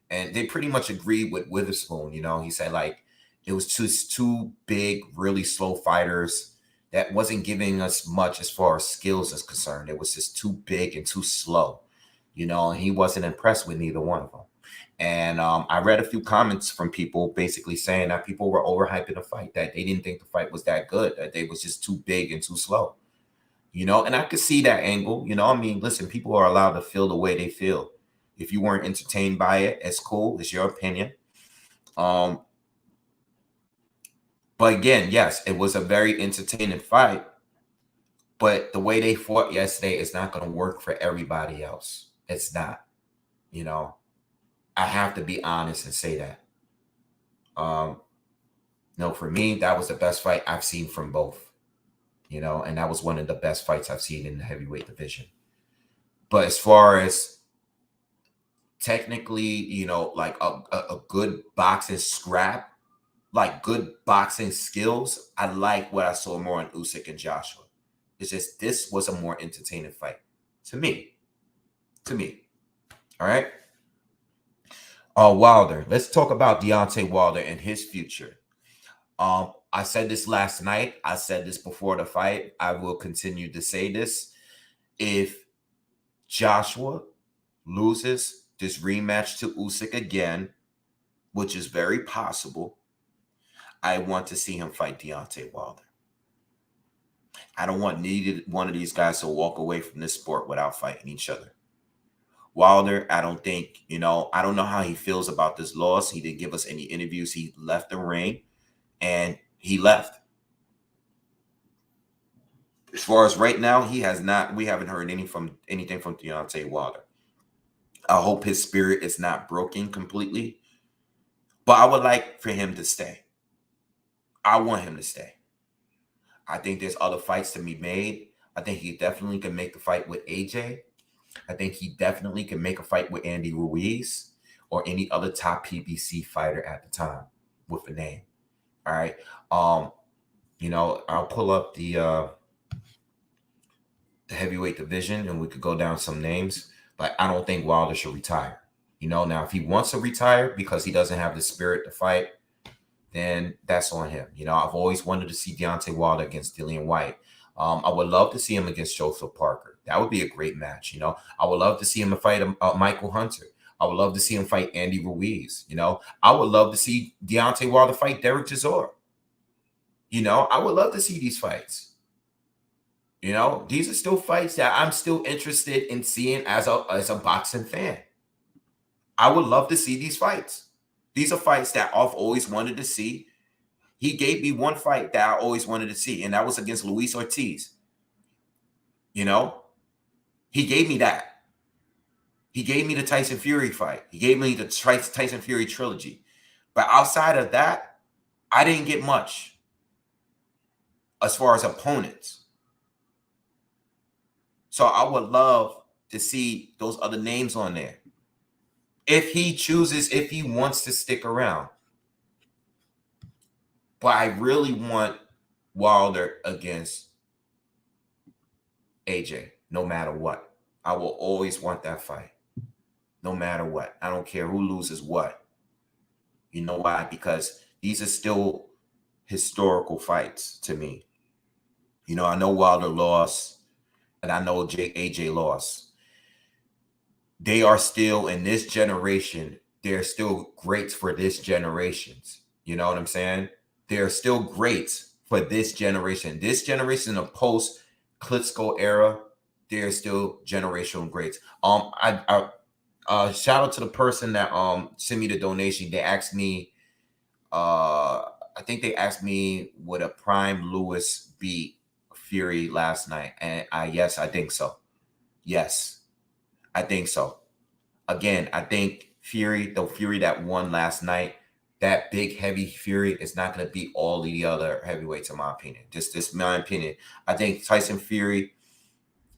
And they pretty much agreed with Witherspoon. You know, he said, like, it was just two big, really slow fighters that wasn't giving us much as far as skills is concerned. It was just too big and too slow, you know, and he wasn't impressed with neither one of them. And I read a few comments from people basically saying that people were overhyping the fight, that they didn't think the fight was that good, that they was just too big and too slow, you know, and I could see that angle. You know, I mean, listen, people are allowed to feel the way they feel. If you weren't entertained by it, it's cool. It's your opinion. But again, yes, it was a very entertaining fight. But the way they fought yesterday is not going to work for everybody else. It's not. You know, I have to be honest and say that. No, for me, that was the best fight I've seen from both. You know, and that was one of the best fights I've seen in the heavyweight division. But as far as technically, you know, like a good boxing scrap, like good boxing skills, I like what I saw more in Usyk and Joshua. It's just this was a more entertaining fight to me. All right. Wilder. Let's talk about Deontay Wilder and his future. I said this last night. I said this before the fight. I will continue to say this. If Joshua loses this rematch to Usyk again, which is very possible, I want to see him fight Deontay Wilder. I don't want neither one of these guys to walk away from this sport without fighting each other. Wilder, I don't think, you know, I don't know how he feels about this loss. He didn't give us any interviews. He left the ring and he left. As far as right now, he has not, we haven't heard anything from Deontay Wilder. I hope his spirit is not broken completely, but I would like for him to stay. I want him to stay. I think there's other fights to be made. I think he definitely can make the fight with AJ. I think he definitely can make a fight with Andy Ruiz or any other top PBC fighter at the time with a name. All right. You know, I'll pull up the heavyweight division and we could go down some names, but I don't think Wilder should retire. You know, now if he wants to retire because he doesn't have the spirit to fight, then that's on him. You know, I've always wanted to see Deontay Wilder against Dillian Whyte. I would love to see him against Joseph Parker. That would be a great match. You know, I would love to see him fight Michael Hunter. I would love to see him fight Andy Ruiz. You know, I would love to see Deontay Wilder fight Derek Chisora. You know, I would love to see these fights. You know, these are still fights that I'm still interested in seeing as a boxing fan. I would love to see these fights. These are fights that I've always wanted to see. He gave me one fight that I always wanted to see, and that was against Luis Ortiz. You know, he gave me that. He gave me the Tyson Fury fight. He gave me the Tyson Fury trilogy. But outside of that, I didn't get much as far as opponents. So I would love to see those other names on there. If he chooses, if he wants to stick around. But I really want Wilder against AJ, no matter what. I will always want that fight, no matter what. I don't care who loses what. You know why? Because these are still historical fights to me. You know, I know Wilder lost, and I know AJ lost. they are still in this generation. They're still greats for this generations. You know what I'm saying? They're still greats for this generation. This generation of post Klitschko era, they're still generational greats. Shout out to the person that sent me the donation. They asked me, I think they asked me would a prime Lewis beat Fury last night, and yes, I think so. Yes, I think so. Again, I think the Fury that won last night, that big heavy Fury is not going to beat all the other heavyweights, in my opinion. Just my opinion. I think Tyson Fury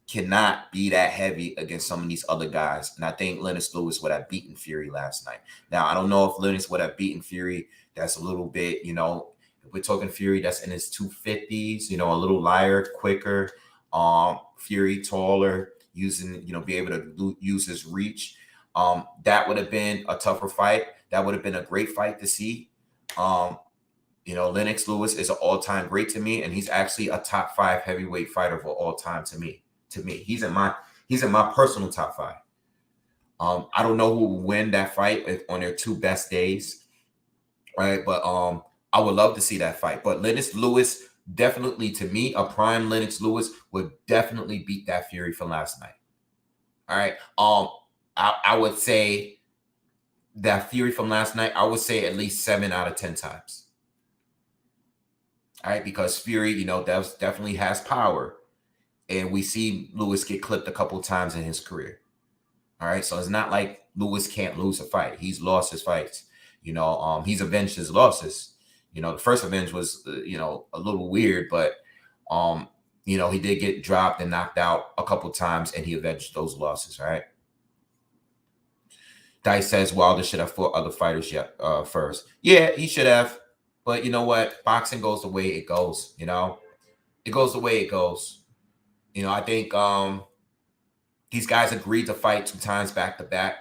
cannot be that heavy against some of these other guys. And I think Lennox Lewis would have beaten Fury last night. Now, I don't know if Lennox would have beaten Fury. That's a little bit, if we're talking Fury that's in his 250s, a little lighter, quicker. Fury taller, using, be able to use his reach. That would have been a tougher fight. That would have been a great fight to see. Lennox Lewis is an all-time great to me, and he's actually a top 5 heavyweight fighter of all time to me. He's in my personal top 5. I don't know who will win that fight on their 2 best days, right? But I would love to see that fight. But Lennox Lewis, definitely, to me, a prime Lennox Lewis would definitely beat that Fury from last night. All right. I would say that Fury from last night, I would say at least 7 out of 10 times. All right, because Fury, definitely has power. And we see Lewis get clipped a couple times in his career. All right, so it's not like Lewis can't lose a fight. He's lost his fights. He's avenged his losses. The first avenge was, a little weird, but, he did get dropped and knocked out a couple times, and he avenged those losses, right? Dice says Wilder should have fought other fighters first. Yeah, he should have. But you know what? Boxing goes the way it goes, It goes the way it goes. I think these guys agreed to fight 2 times back to back,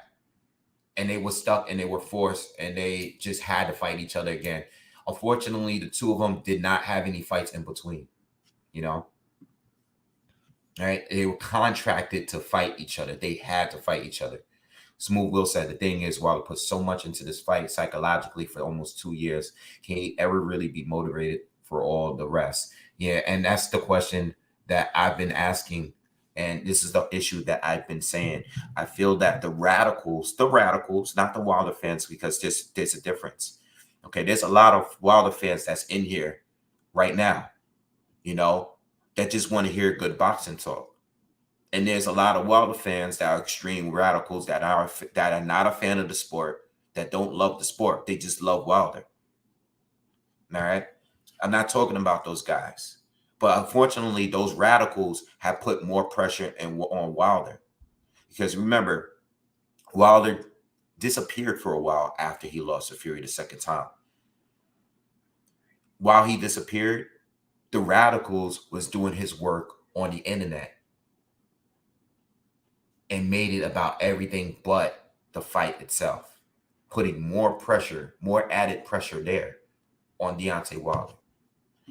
and they were stuck and they were forced, and they just had to fight each other again. Unfortunately, the 2 of them did not have any fights in between, All right? They were contracted to fight each other. They had to fight each other. Smooth Will said, the thing is, Wilder put so much into this fight psychologically for almost 2 years. Can he ever really be motivated for all the rest? Yeah, and that's the question that I've been asking. And this is the issue that I've been saying. I feel that the radicals, not the Wilder fans, because there's a difference. Okay, there's a lot of Wilder fans that's in here right now, that just want to hear good boxing talk. And there's a lot of Wilder fans that are extreme radicals that are not a fan of the sport, that don't love the sport. They just love Wilder. All right? I'm not talking about those guys. But unfortunately, those radicals have put more pressure on Wilder. Because remember, Wilder disappeared for a while after he lost to Fury the second time. While he disappeared, the radicals was doing his work on the internet and made it about everything but the fight itself, putting more added pressure there on Deontay Wilder.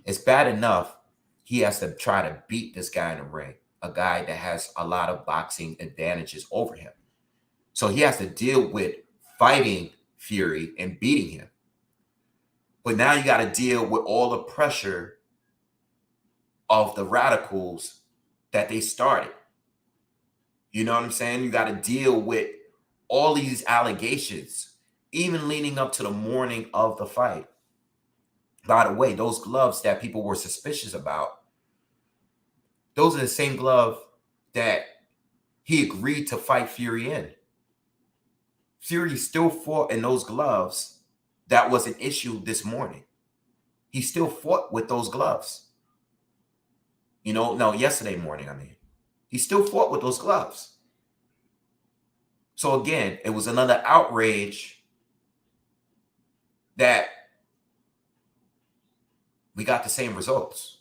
It's bad enough he has to try to beat this guy in the ring, a guy that has a lot of boxing advantages over him. So he has to deal with fighting Fury and beating him. But now you got to deal with all the pressure of the radicals that they started. You know what I'm saying? You got to deal with all these allegations, even leading up to the morning of the fight. By the way, those gloves that people were suspicious about, those are the same glove that he agreed to fight Fury in. Fury still fought in those gloves. That was an issue this morning. He still fought with those gloves. Yesterday morning, He still fought with those gloves. So again, it was another outrage that we got the same results.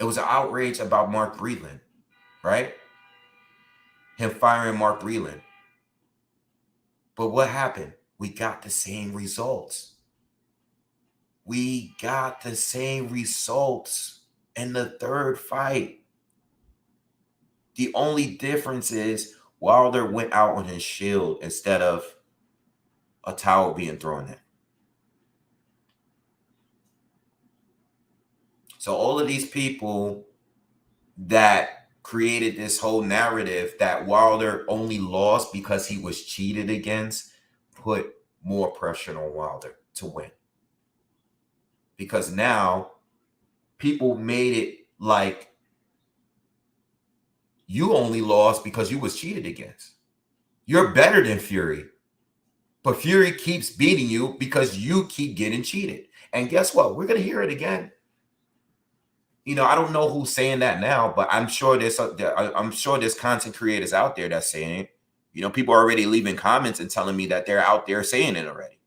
It was an outrage about Mark Breland, right? Him firing Mark Breland. But what happened? We got the same results. We got the same results in the third fight. The only difference is Wilder went out on his shield instead of a towel being thrown in. So all of these people that created this whole narrative that Wilder only lost because he was cheated against put more pressure on Wilder to win. Because now people made it like you only lost because you was cheated against. You're better than Fury. But Fury keeps beating you because you keep getting cheated. And guess what? We're going to hear it again. You know, I don't know who's saying that now, but I'm sure there's content creators out there that's saying it. You know, people are already leaving comments and telling me that they're out there saying it already.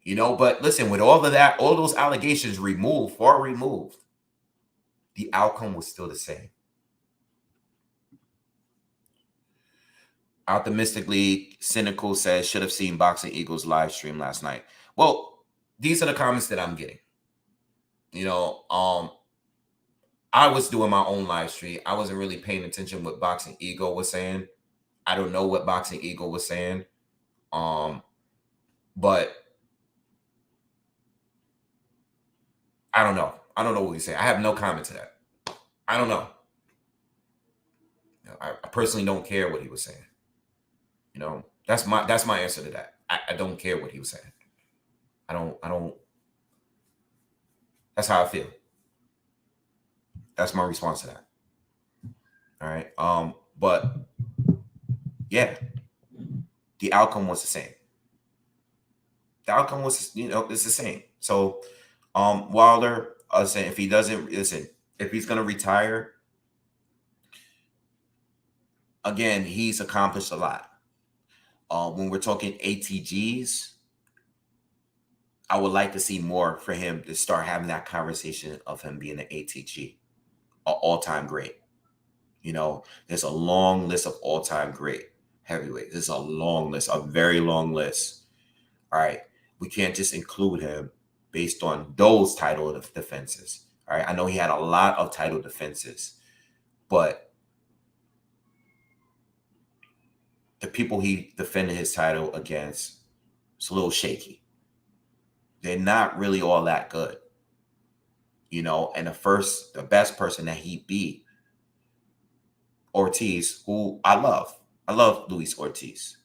You know, but listen, with all of that, all those allegations far removed, the outcome was still the same. Optimistically cynical says, should have seen Boxing Eagles live stream last night. Well, these are the comments that I'm getting. You know, I was doing my own live stream. I wasn't really paying attention what Boxing Eagle was saying. I don't know what Boxing Eagle was saying. But I don't know. I don't know what he's saying. I have no comment to that. I don't know. I personally don't care what he was saying. You know, that's my answer to that. I don't care what he was saying. I don't. That's how I feel. That's my response to that. All right. But yeah, the outcome was the same. The outcome was, it's the same. So, Wilder, saying if he doesn't listen, if he's gonna retire, again, he's accomplished a lot. When we're talking ATGs, I would like to see more for him to start having that conversation of him being an ATG, an all-time great. You know, there's a long list of all-time great heavyweights. There's a long list, a very long list. All right. We can't just include him based on those title defenses. All right. I know he had a lot of title defenses, but the people he defended his title against, it's a little shaky. They're not really all that good. You know, and the best person that he beat, Ortiz, who I love. I love Luis Ortiz.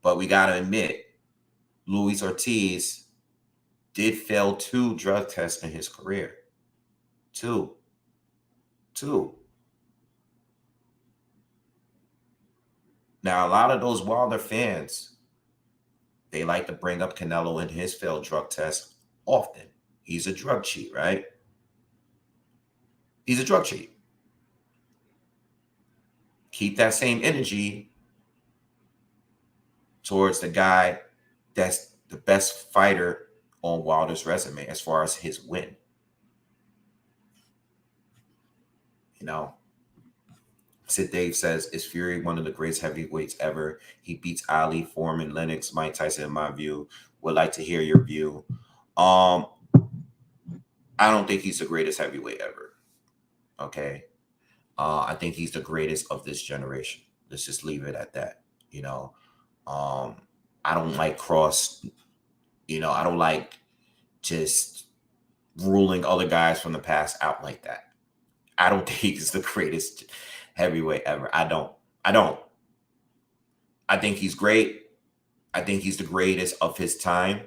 But we got to admit, Luis Ortiz did fail 2 drug tests in his career. Two. Now, a lot of those Wilder fans, they like to bring up Canelo and his failed drug test often. He's a drug cheat, right? He's a drug cheat. Keep that same energy towards the guy that's the best fighter on Wilder's resume as far as his win. You know, Sid Dave says, is Fury one of the greatest heavyweights ever? He beats Ali, Foreman, Lennox, Mike Tyson, in my view. Would like to hear your view. I don't think he's the greatest heavyweight ever. Okay. I think he's the greatest of this generation. Let's just leave it at that. You know, I don't like I don't like just ruling other guys from the past out like that. I don't think he's the greatest heavyweight ever. I don't. I think he's great. I think he's the greatest of his time.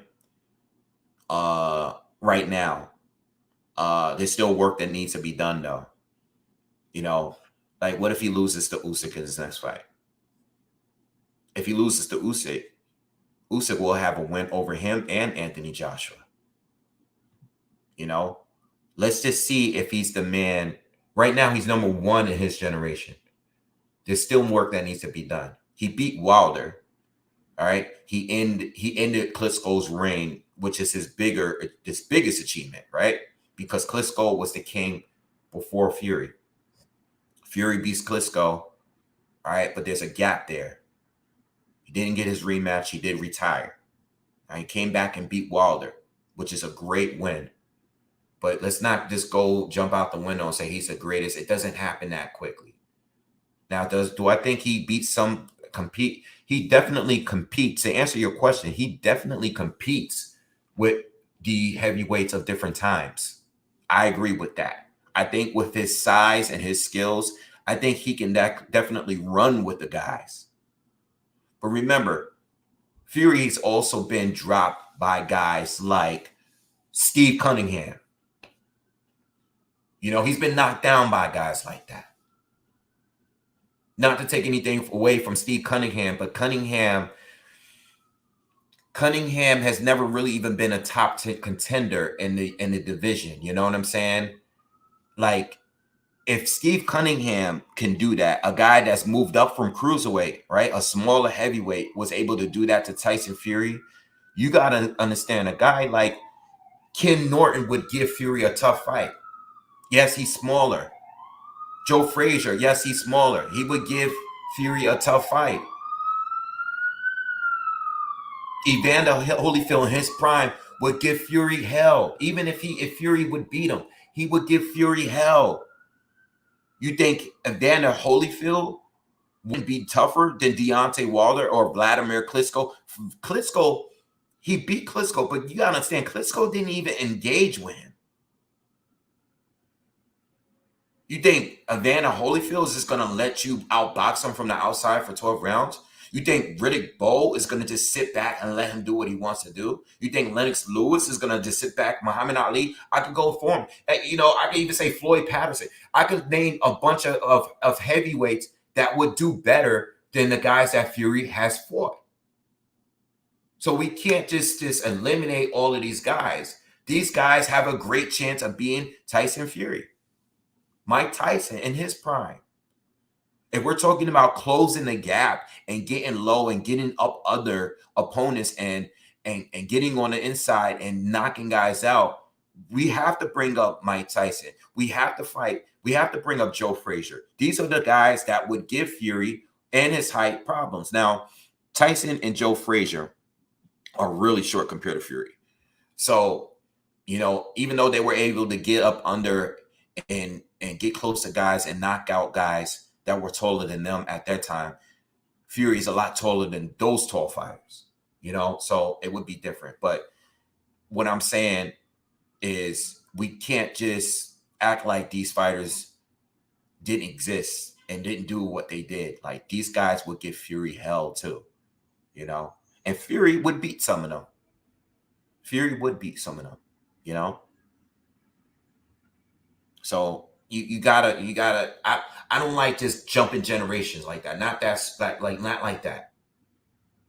Right now, there's still work that needs to be done, though. You know, like what if he loses to Usyk in his next fight? If he loses to Usyk, Usyk will have a win over him and Anthony Joshua. You know, let's just see if he's the man. Right now, he's number 1 in his generation. There's still work that needs to be done. He beat Wilder. All right. He ended Klitschko's reign, which is his biggest achievement, right? Because Klitschko was the king before Fury. Fury beats Klitschko. All right. But there's a gap there. He didn't get his rematch. He did retire. He came back and beat Wilder, which is a great win. But let's not just go jump out the window and say he's the greatest. It doesn't happen that quickly. Now, do I think he beats some compete? He definitely competes. To answer your question, he definitely competes with the heavyweights of different times. I agree with that. I think with his size and his skills, I think he can definitely run with the guys. But remember, Fury's also been dropped by guys like Steve Cunningham. You know, he's been knocked down by guys like that. Not to take anything away from Steve Cunningham, but Cunningham has never really even been a top 10 contender in the division. You know what I'm saying? Like, if Steve Cunningham can do that, a guy that's moved up from cruiserweight, right, a smaller heavyweight, was able to do that to Tyson Fury, you got to understand, a guy like Ken Norton would give Fury a tough fight. Yes, he's smaller. Joe Frazier, yes, he's smaller. He would give Fury a tough fight. Evander Holyfield in his prime would give Fury hell. Even if Fury would beat him, he would give Fury hell. You think Evander Holyfield would be tougher than Deontay Wilder or Vladimir Klitschko? Klitschko, he beat Klitschko, but you gotta understand, Klitschko didn't even engage with him. You think Evander Holyfield is just going to let you outbox him from the outside for 12 rounds? You think Riddick Bowe is going to just sit back and let him do what he wants to do? You think Lennox Lewis is going to just sit back? Muhammad Ali, I could go for him. You know, I could even say Floyd Patterson. I could name a bunch of heavyweights that would do better than the guys that Fury has fought. So we can't just eliminate all of these guys. These guys have a great chance of being Tyson Fury. Mike Tyson in his prime. If we're talking about closing the gap and getting low and getting up other opponents and getting on the inside and knocking guys out, we have to bring up Mike Tyson. We have to fight. We have to bring up Joe Frazier. These are the guys that would give Fury and his height problems. Now, Tyson and Joe Frazier are really short compared to Fury. So, you know, even though they were able to get up under and get close to guys and knock out guys that were taller than them at that time, Fury is a lot taller than those tall fighters, you know, so it would be different. But what I'm saying is we can't just act like these fighters didn't exist and didn't do what they did. Like, these guys would give Fury hell too, you know, and Fury would beat some of them. Fury would beat some of them, you know. So you gotta. I don't like just jumping generations like that. Not like that.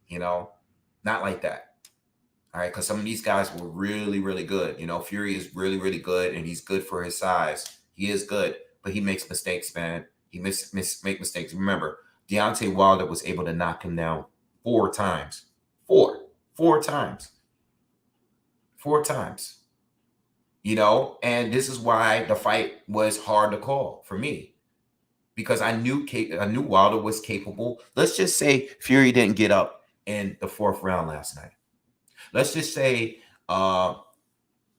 You know, not like that. All right, because some of these guys were really, really good. You know, Fury is really, really good, and he's good for his size. He is good, but he makes mistakes, man. He make mistakes. Remember, Deontay Wilder was able to knock him down 4 times. Four times. 4 times. You know, and this is why the fight was hard to call for me, because I knew Wilder was capable. Let's just say Fury didn't get up in the 4th round last night. Let's just say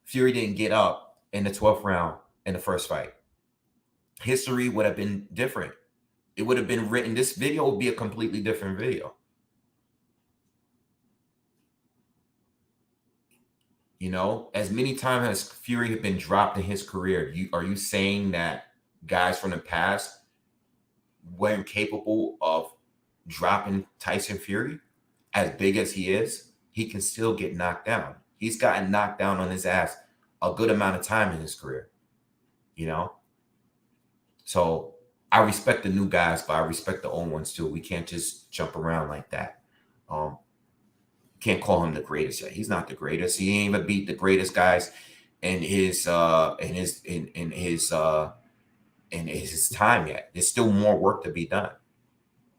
Fury didn't get up in the 12th round in the first fight. History would have been different. It would have been written. This video would be a completely different video. You know, as many times as Fury had been dropped in his career, are you saying that guys from the past weren't capable of dropping Tyson Fury? As big as he is, he can still get knocked down. He's gotten knocked down on his ass a good amount of time in his career, you know? So I respect the new guys, but I respect the old ones too. We can't just jump around like that. Can't call him the greatest yet. He's not the greatest. He ain't even beat the greatest guys in his time yet. There's still more work to be done,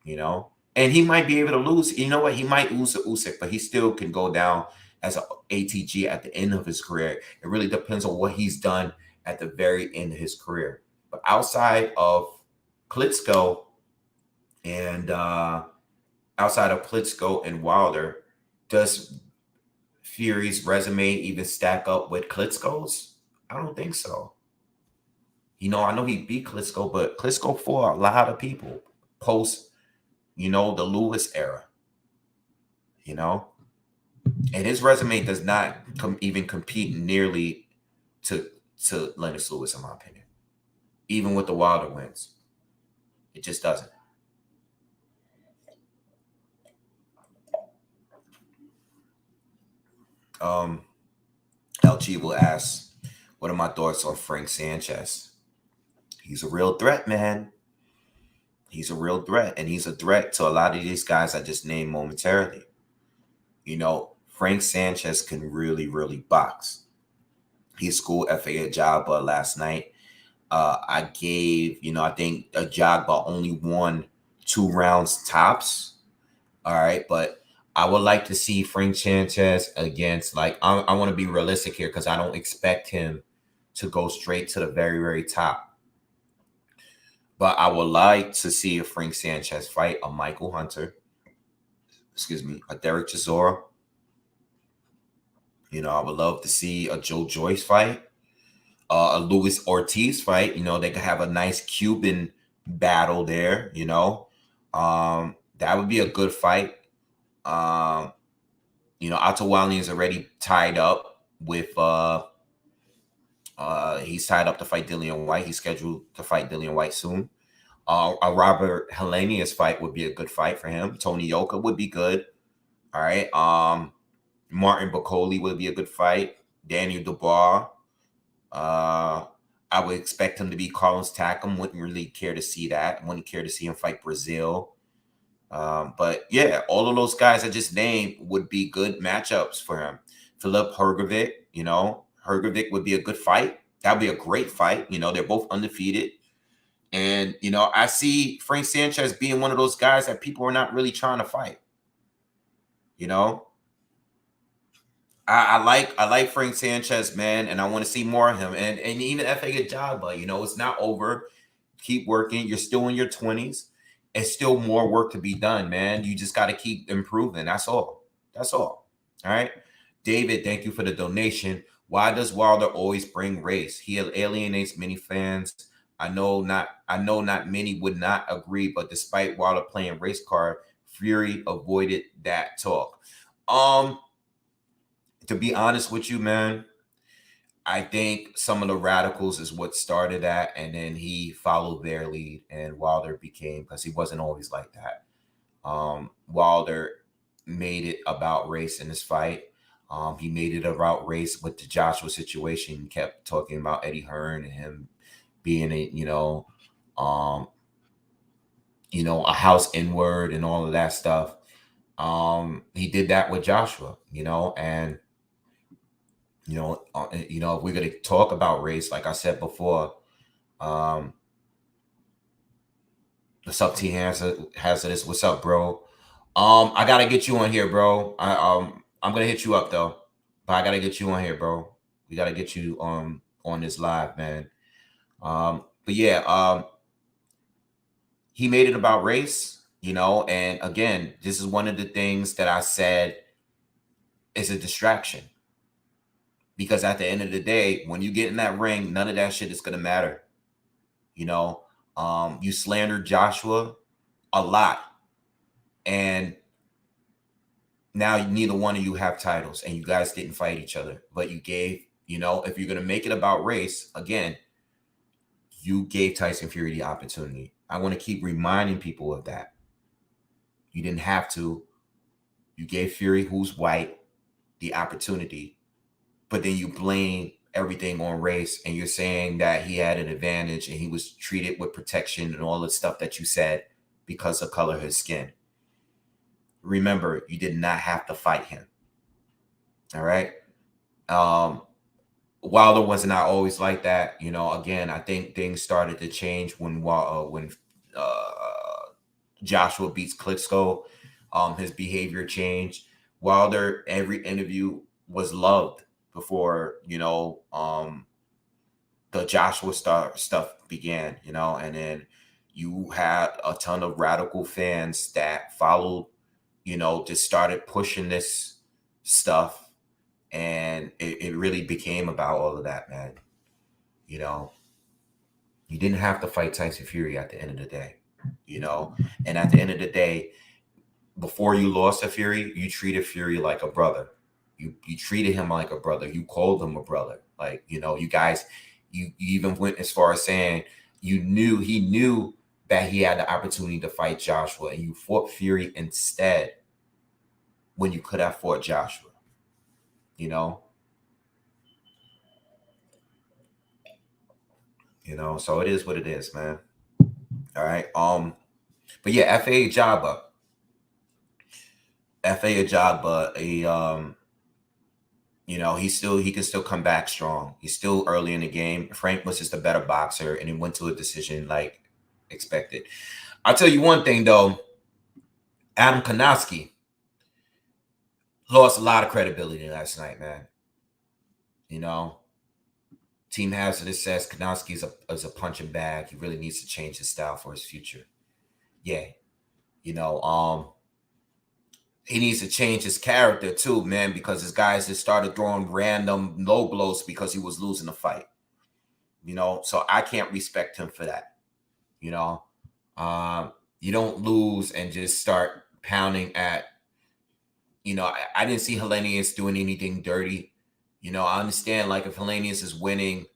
you know. And he might be able to lose. You know what? He might lose to Usyk, but he still can go down as an ATG at the end of his career. It really depends on what he's done at the very end of his career. But outside of Klitschko and Wilder, does Fury's resume even stack up with Klitschko's? I don't think so. I know he beat Klitschko, but Klitschko fought a lot of people post, the Lewis era, and his resume does not even compete nearly to Lennox Lewis, in my opinion. Even with the Wilder wins, it just doesn't. LG will ask, what are my thoughts on Frank Sanchez? He's a real threat, man. He's a real threat, and he's a threat to a lot of these guys I just named momentarily. Frank Sanchez can really, really box. He schooled F.A. Ajagba last night. I gave, I think Ajagba only won 2 rounds tops. All right, but I would like to see Frank Sanchez against, I want to be realistic here because I don't expect him to go straight to the very, very top. But I would like to see a Frank Sanchez fight a Michael Hunter, a Derek Chisora. I would love to see a Joe Joyce fight, a Luis Ortiz fight. They could have a nice Cuban battle there. That would be a good fight. Otto Wallin is already tied up with he's tied up to fight Dillian White. He's scheduled to fight Dillian White soon. A Robert Helenius fight would be a good fight for him. Tony Yoka would be good. All right. Martin Bacoli would be a good fight. Daniel Dubois. I would expect him to be Carlos Takam. Wouldn't really care to see that. Wouldn't care to see him fight Brazil. But yeah, all of those guys I just named would be good matchups for him. Philip Hrgovic, Hrgovic would be a good fight. That would be a great fight. They're both undefeated. And, I see Frank Sanchez being one of those guys that people are not really trying to fight. I like Frank Sanchez, man, and I want to see more of him. And even F.A. Ajagba, it's not over. Keep working. You're still in your 20s. It's still more work to be done, man. You just got to keep improving. That's all. All right. David, thank you for the donation. Why does Wilder always bring race? He alienates many fans. I know not many would not agree, but despite Wilder playing race card, Fury avoided that talk. To be honest with you, man, I think some of the radicals is what started that, and then he followed their lead, and Wilder became, because he wasn't always like that. Wilder made it about race in this fight. He made it about race with the Joshua situation. He kept talking about Eddie Hearn and him being a house inward and all of that stuff. He did that with Joshua, and if we're going to talk about race, like I said before, what's up, T Hazardous? What's up, bro? I gotta get you on here, bro. I'm gonna hit you up though, but I gotta get you on here, bro. We gotta get you on this live, man. But yeah, he made it about race, and again, this is one of the things that I said is a distraction. Because at the end of the day, when you get in that ring, none of that shit is going to matter. You slandered Joshua a lot. And now neither one of you have titles and you guys didn't fight each other. But you gave, if you're going to make it about race, again, you gave Tyson Fury the opportunity. I want to keep reminding people of that. You didn't have to. You gave Fury, who's white, the opportunity. But then you blame everything on race, and you're saying that he had an advantage and he was treated with protection and all the stuff that you said because of color of his skin. Remember, you did not have to fight him. All right. Wilder was not always like that. Again, I think things started to change when Joshua beats Klitschko. His behavior changed. Wilder, every interview was loved before the Joshua stuff began, and then you had a ton of radical fans that followed, just started pushing this stuff, and it really became about all of that, man. You know, you didn't have to fight Tyson Fury at the end of the day. You know, and at the end of the day, before you lost to Fury, you treated Fury like a brother. You treated him like a brother. You called him a brother. Like, you know, you guys, you even went as far as saying he knew that he had the opportunity to fight Joshua, and you fought Fury instead when you could have fought Joshua. You know, so it is what it is, man. All right. But yeah, FA Jabba. FA Ajagba, he can still come back strong. He's still early in the game. Frank was just a better boxer, and he went to a decision like expected. I'll tell you one thing though, Adam Konoski lost a lot of credibility last night, man. You know, Team Hazardous says Konoski is a punching bag. He really needs to change his style for his future. Yeah, you know, he needs to change his character too, man, because his guys just started throwing random low blows because he was losing the fight. You know, so I can't respect him for that. You know, you don't lose and just start pounding at. I didn't see Hellenius doing anything dirty. I understand, like, if Hellenius is winning,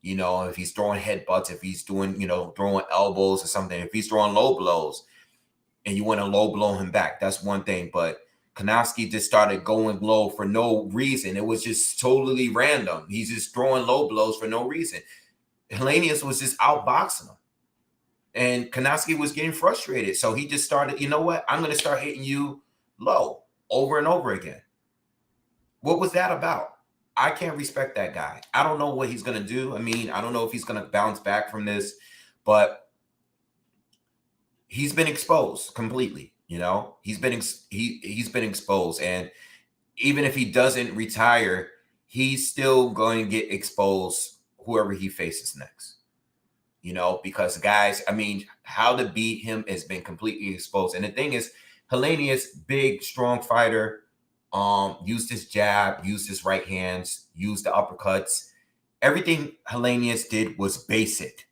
if he's throwing headbutts, if he's doing, throwing elbows or something, if he's throwing low blows and you want to low blow him back, that's one thing. But Konoski just started going low for no reason. It was just totally random. He's just throwing low blows for no reason. Hellenius was just outboxing him. And Konoski was getting frustrated. So he just started, you know what? I'm going to start hitting you low over and over again. What was that about? I can't respect that guy. I don't know what he's going to do. I mean, I don't know if he's going to bounce back from this, but he's been exposed completely. He's been exposed. And even if he doesn't retire, he's still going to get exposed whoever he faces next. Because guys, I mean, how to beat him has been completely exposed. And the thing is, Hellenius, big, strong fighter, used his jab, used his right hands, used the uppercuts. Everything Hellenius did was basic.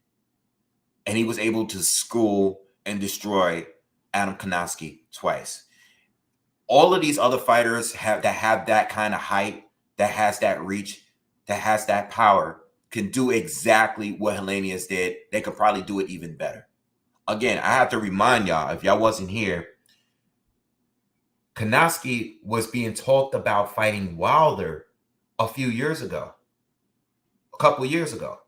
And he was able to school and destroy Adam Konoski twice. All of these other fighters have that kind of height, that has that reach, that has that power, can do exactly what Hellenius did. They could probably do it even better. Again, I have to remind y'all, if y'all wasn't here, Konoski was being talked about fighting Wilder a few years ago, a couple of years ago.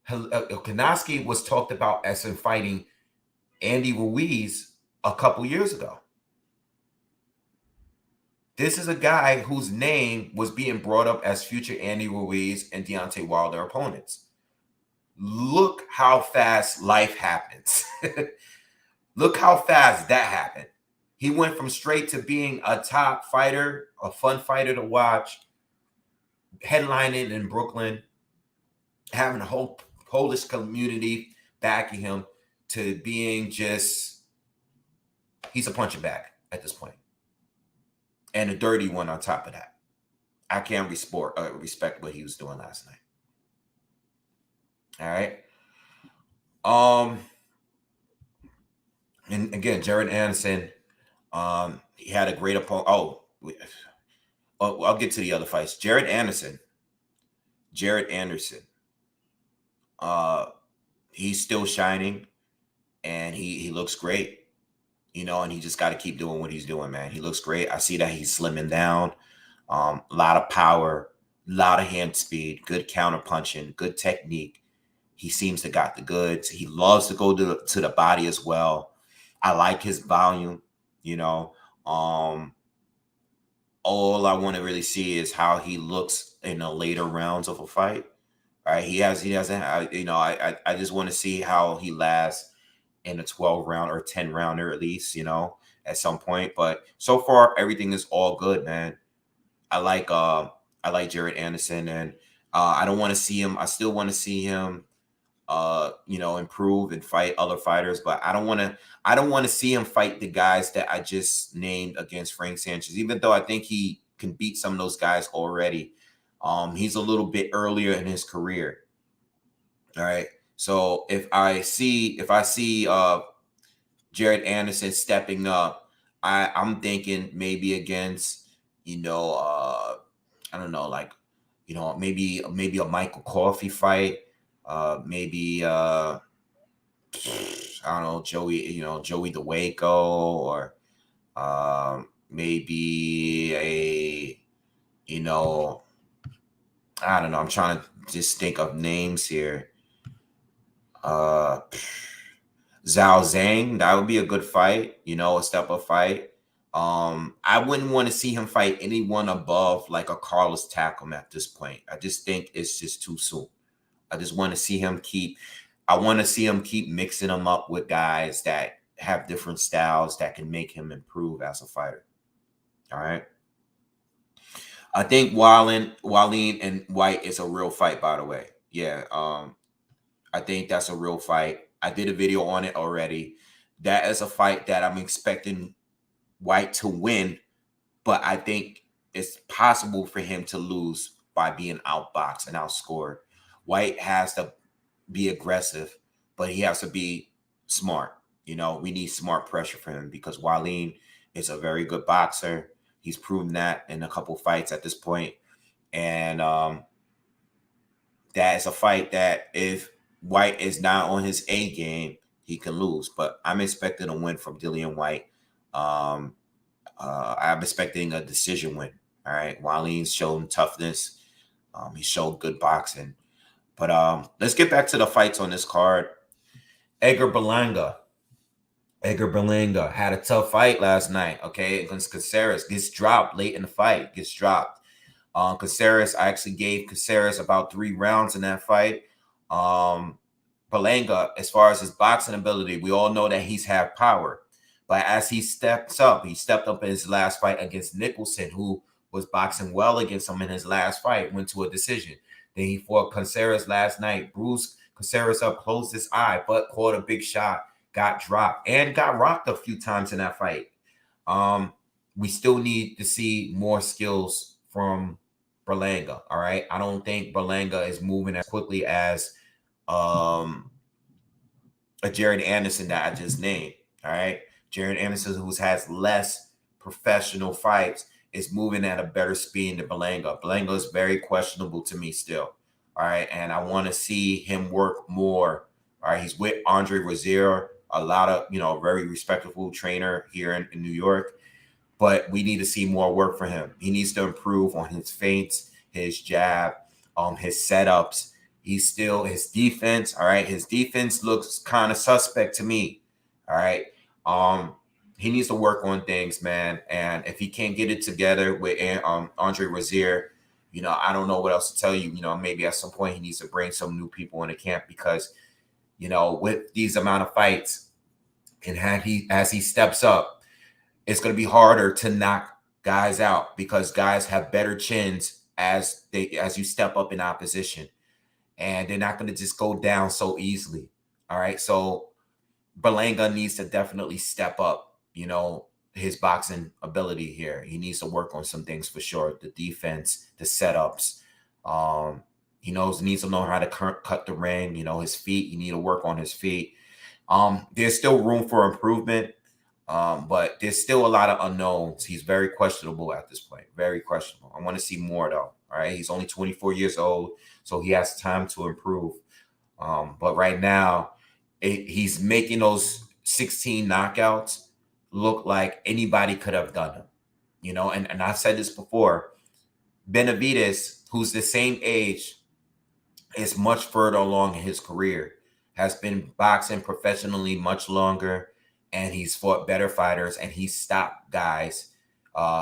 Konoski was talked about as in fighting Andy Ruiz a couple years ago. This is a guy whose name was being brought up as future Andy Ruiz and Deontay Wilder opponents. Look how fast life happens. Look how fast that happened. He went from straight to being a top fighter, a fun fighter to watch, headlining in Brooklyn, having a whole Polish community backing him, to being just, he's a punching bag at this point. And a dirty one on top of that. I can't respect what he was doing last night. All right. And again, Jared Anderson, he had a great opponent. I'll get to the other fights. Jared Anderson. He's still shining, and he looks great. And he just got to keep doing what he's doing, man. He looks great. I see that he's slimming down. A lot of power, a lot of hand speed, good counter punching, good technique. He seems to got the goods. He loves to go to the body as well. I like his volume. All I want to really see is how he looks in the later rounds of a fight. All right, he doesn't. I just want to see how he lasts in a 12 round or 10 rounder at least, at some point. But so far, everything is all good, man. I like Jared Anderson, and I don't want to see him. I still want to see him, improve and fight other fighters. But I don't want to see him fight the guys that I just named against Frank Sanchez. Even though I think he can beat some of those guys already, he's a little bit earlier in his career. All right. So if I see Jared Anderson stepping up, I'm thinking maybe against, I don't know, like, maybe a Michael Coffey fight, maybe I don't know, Joey DeWaco, or maybe you know, I don't know. I'm trying to just think of names here. Uh, Zhao Zhang, that would be a good fight, a step up fight. I wouldn't want to see him fight anyone above like a Carlos Takam at this point. I just think it's just too soon. I just want to see him keep mixing them up with guys that have different styles that can make him improve as a fighter. All right. I think Wallin and White is a real fight, by the way. Yeah. I think that's a real fight. I did a video on it already. That is a fight that I'm expecting White to win, but I think it's possible for him to lose by being outboxed and outscored. White has to be aggressive, but he has to be smart. We need smart pressure for him because Wallin is a very good boxer. He's proven that in a couple fights at this point. And that is a fight that if White is not on his A game, he can lose. But I'm expecting a win from Dillian White. I'm expecting a decision win. All right. Wallin's shown toughness. He showed good boxing. But let's get back to the fights on this card. Edgar Berlanga had a tough fight last night, okay, against Caceres. Gets dropped late in the fight. Caceres, I actually gave Caceres about 3 rounds in that fight. Berlanga, as far as his boxing ability, we all know that he's had power. But as he stepped up in his last fight against Nicholson, who was boxing well against him in his last fight, went to a decision. Then he fought Caceres last night, bruised Caceres up, closed his eye, but caught a big shot, got dropped, and got rocked a few times in that fight. We still need to see more skills from Berlanga, all right? I don't think Berlanga is moving as quickly as a Jared Anderson that I just named, all right? Jared Anderson, who has less professional fights, is moving at a better speed than Berlanga. Berlanga is very questionable to me still, all right? And I want to see him work more, all right? He's with Andre Rozier, a lot of, very respectable trainer here in New York, but we need to see more work for him. He needs to improve on his feints, his jab, his setups. His defense, all right? His defense looks kind of suspect to me, all right? He needs to work on things, man. And if he can't get it together with Andre Rozier, I don't know what else to tell you. Maybe at some point he needs to bring some new people in the camp because, with these amount of fights and as he steps up, it's going to be harder to knock guys out because guys have better chins as you step up in opposition, and they're not going to just go down so easily. All right, so Berlanga needs to definitely step up, his boxing ability here. He needs to work on some things for sure. The defense, the setups. He needs to know how to cut the ring. His feet. You need to work on his feet. There's still room for improvement, but there's still a lot of unknowns. He's very questionable at this point. Very questionable. I want to see more though. All right, he's only 24 years old, so he has time to improve. But right now, he's making those 16 knockouts look like anybody could have done them. And I've said this before. Benavidez, who's the same age, is much further along in his career, has been boxing professionally much longer, and he's fought better fighters, and he stopped guys.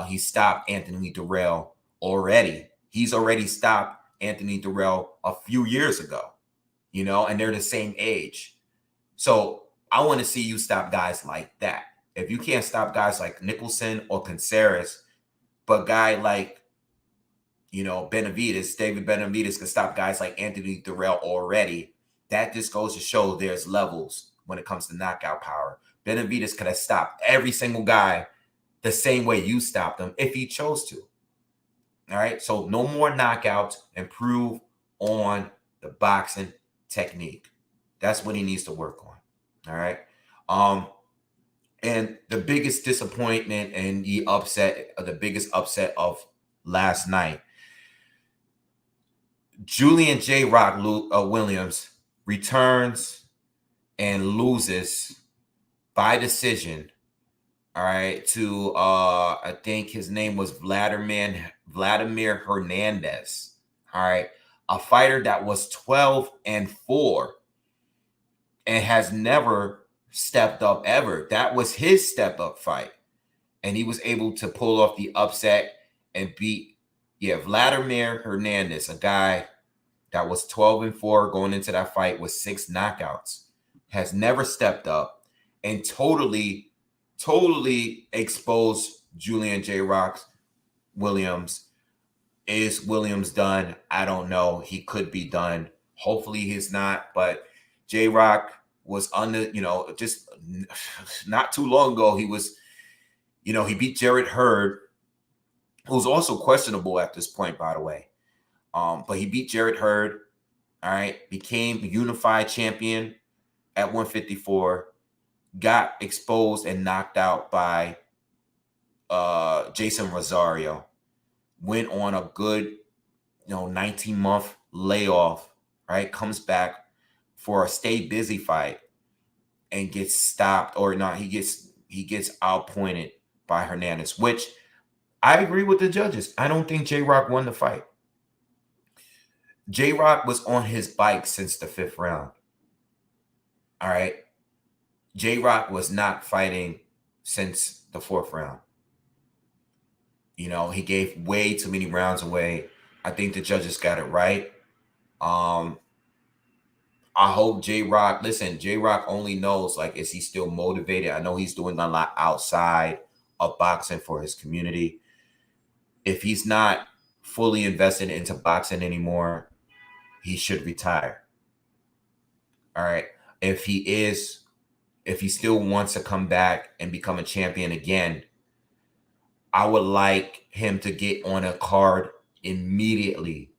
He stopped Anthony Durrell already. He's already stopped Anthony Durrell a few years ago, and they're the same age. So I want to see you stop guys like that. If you can't stop guys like Nicholson or Caceres, but guy like, David Benavidez can stop guys like Anthony Durrell already, that just goes to show there's levels when it comes to knockout power. Benavidez could have stopped every single guy the same way you stopped them if he chose to. All right, so no more knockouts. Improve on the boxing technique. That's what he needs to work on. All right. And the biggest disappointment and the biggest upset of last night, Julian J. Rock Williams returns and loses by decision. All right, to I think his name was Vladimir Hernandez. All right, a fighter that was 12-4 and has never stepped up ever. That was his step up fight, and he was able to pull off the upset and beat Vladimir Hernandez, a guy that was 12-4 going into that fight with 6 knockouts, has never stepped up and totally exposed Julian J. Rock Williams. Is Williams done? I don't know. He could be done. Hopefully he's not. But J. Rock was just not too long ago. He was, he beat Jarrett Hurd, who's also questionable at this point, by the way. But he beat Jarrett Hurd. All right, became unified champion at 154. Got exposed and knocked out by Jason Rosario. Went on a good, 19-month layoff, right? Comes back for a stay busy fight and gets stopped, or not, he gets outpointed by Hernandez, which I agree with the judges. I don't think J-Rock won the fight. J-Rock was on his bike since the 5th round. All right. J-Rock was not fighting since the 4th round. He gave way too many rounds away. I think the judges got it right. I hope J-Rock, listen, J-Rock only knows, is he still motivated? I know he's doing a lot outside of boxing for his community. If he's not fully invested into boxing anymore, he should retire. All right. If he still wants to come back and become a champion again, I would like him to get on a card immediately.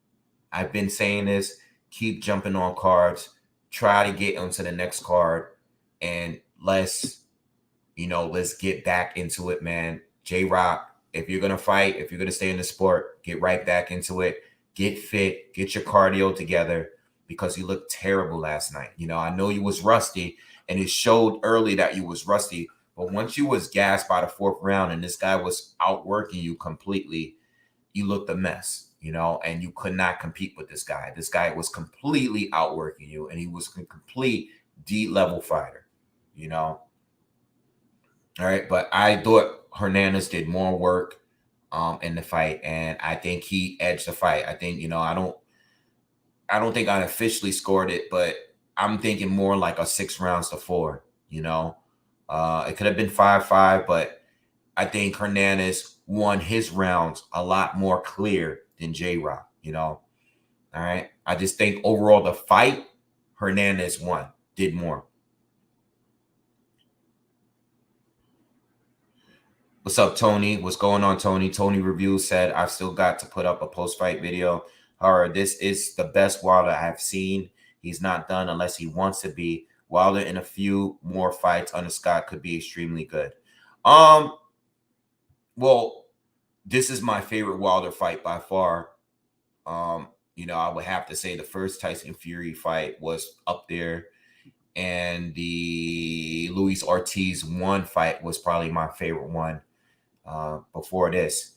I've been saying this. Keep jumping on cards. Try to get onto the next card. And let's get back into it, man. J-Rock, if you're going to fight, if you're going to stay in the sport, get right back into it. Get fit. Get your cardio together, because you looked terrible last night. I know you was rusty, and it showed early that you was rusty. But once you was gassed by the 4th round and this guy was outworking you completely, you looked a mess, and you could not compete with this guy. This guy was completely outworking you, and he was a complete D-level fighter, All right, but I thought Hernandez did more work in the fight, and I think he edged the fight. I think, I don't think I officially scored it, but I'm thinking more like a 6-4. It could have been 5-5, but I think Hernandez won his rounds a lot more clear than J-Rock, All right. I just think overall the fight, Hernandez won, did more. What's up, Tony? What's going on, Tony? Tony Review said, I've still got to put up a post-fight video. However, this is the best Wilder I've seen. He's not done unless he wants to be. Wilder in a few more fights under Scott could be extremely good. Well, this is my favorite Wilder fight by far. I would have to say the first Tyson Fury fight was up there, and the Luis Ortiz 1 fight was probably my favorite one before this.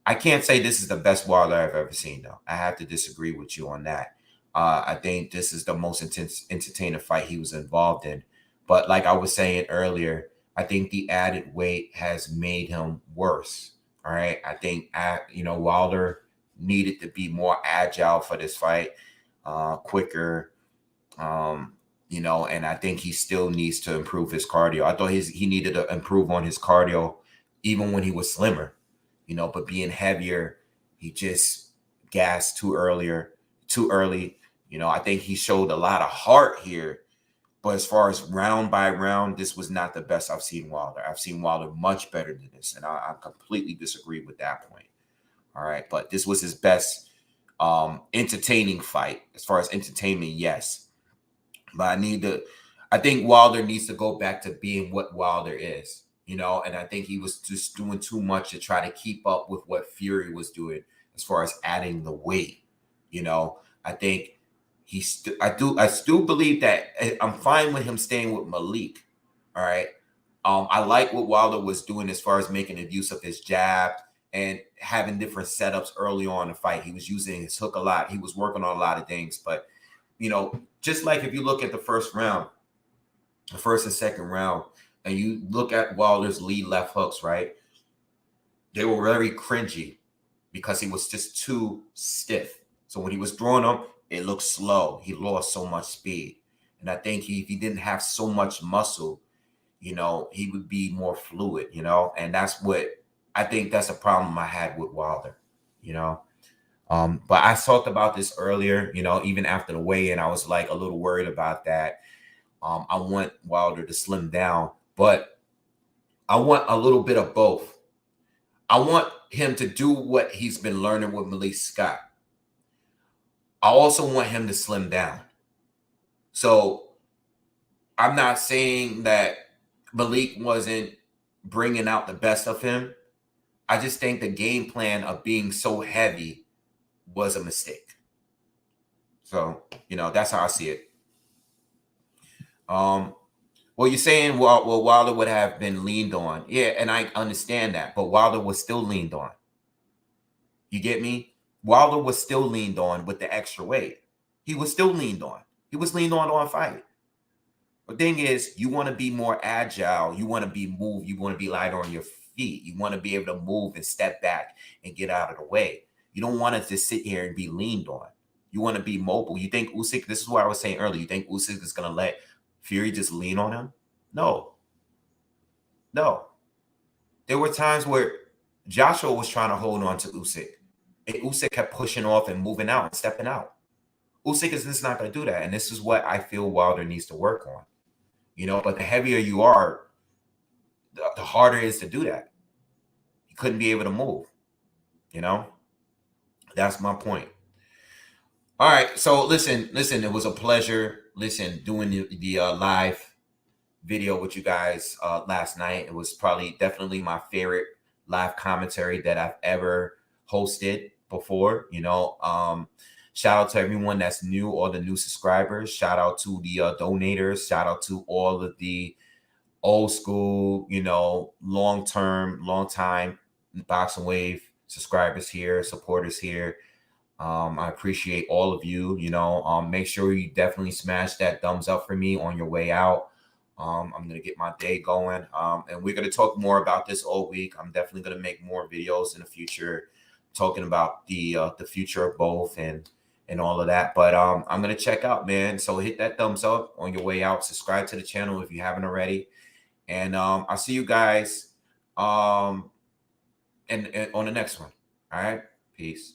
I can't say this is the best Wilder I've ever seen, though. I have to disagree with you on that. I think this is the most entertaining fight he was involved in. But like I was saying earlier, I think the added weight has made him worse. All right. I think, Wilder needed to be more agile for this fight, quicker, and I think he still needs to improve his cardio. I thought he needed to improve on his cardio even when he was slimmer, but being heavier, he just gassed too early. I think he showed a lot of heart here, but as far as round by round, this was not the best I've seen Wilder. I've seen Wilder much better than this, and I completely disagree with that point. All right, but this was his best entertaining fight. As far as entertainment, yes. But I think Wilder needs to go back to being what Wilder is, you know, and I think he was just doing too much to try to keep up with what Fury was doing as far as adding the weight, you know. I think I still believe that I'm fine with him staying with Malik. All right. I like what Wilder was doing as far as making the use of his jab and having different setups early on in the fight. He was using his hook a lot. He was working on a lot of things, but you know, just like if you look at the first round, the first and second round, and you look at Wilder's lead left hooks, right? They were very cringy because he was just too stiff. So when he was throwing them, it looked slow. He lost so much speed. And I think if he didn't have so much muscle, you know, he would be more fluid, you know, and that's what I think that's a problem I had with Wilder, you know. But I talked about this earlier, you know, even after the weigh-in, I was like a little worried about that. I want Wilder to slim down, but I want a little bit of both. I want him to do what he's been learning with Malik Scott. I also want him to slim down. So I'm not saying that Malik wasn't bringing out the best of him. I just think the game plan of being so heavy was a mistake. So, you know, that's how I see it. Well, you're saying, well, Wilder would have been leaned on. Yeah, and I understand that, but Wilder was still leaned on. You get me? Wilder was still leaned on with the extra weight. He was still leaned on. He was leaned on fight. The thing is, you want to be more agile. You want to be moved. You want to be lighter on your feet. You want to be able to move and step back and get out of the way. You don't want to just sit here and be leaned on. You want to be mobile. You think Usyk, this is what I was saying earlier, you think Usyk is going to let Fury just lean on him? No. No. There were times where Joshua was trying to hold on to Usyk. And Usyk kept pushing off and moving out and stepping out. Usyk is just not going to do that. And this is what I feel Wilder needs to work on. You know, but the heavier you are, the harder it is to do that. He couldn't be able to move. You know? That's my point. All right. So listen, it was a pleasure, doing the live video with you guys last night. It was definitely my favorite live commentary that I've ever hosted before. You know, shout out to everyone that's new, all the new subscribers. Shout out to the donators. Shout out to all of the old school, you know, long time BoxingWave subscribers here, supporters here. I appreciate all of you. You know, make sure you definitely smash that thumbs up for me on your way out. I'm going to get my day going. And we're going to talk more about this all week. I'm definitely going to make more videos in the future talking about the future of both and all of that. But I'm going to check out, man. So hit that thumbs up on your way out. Subscribe to the channel if you haven't already. And I'll see you guys and on the next one. All right. Peace.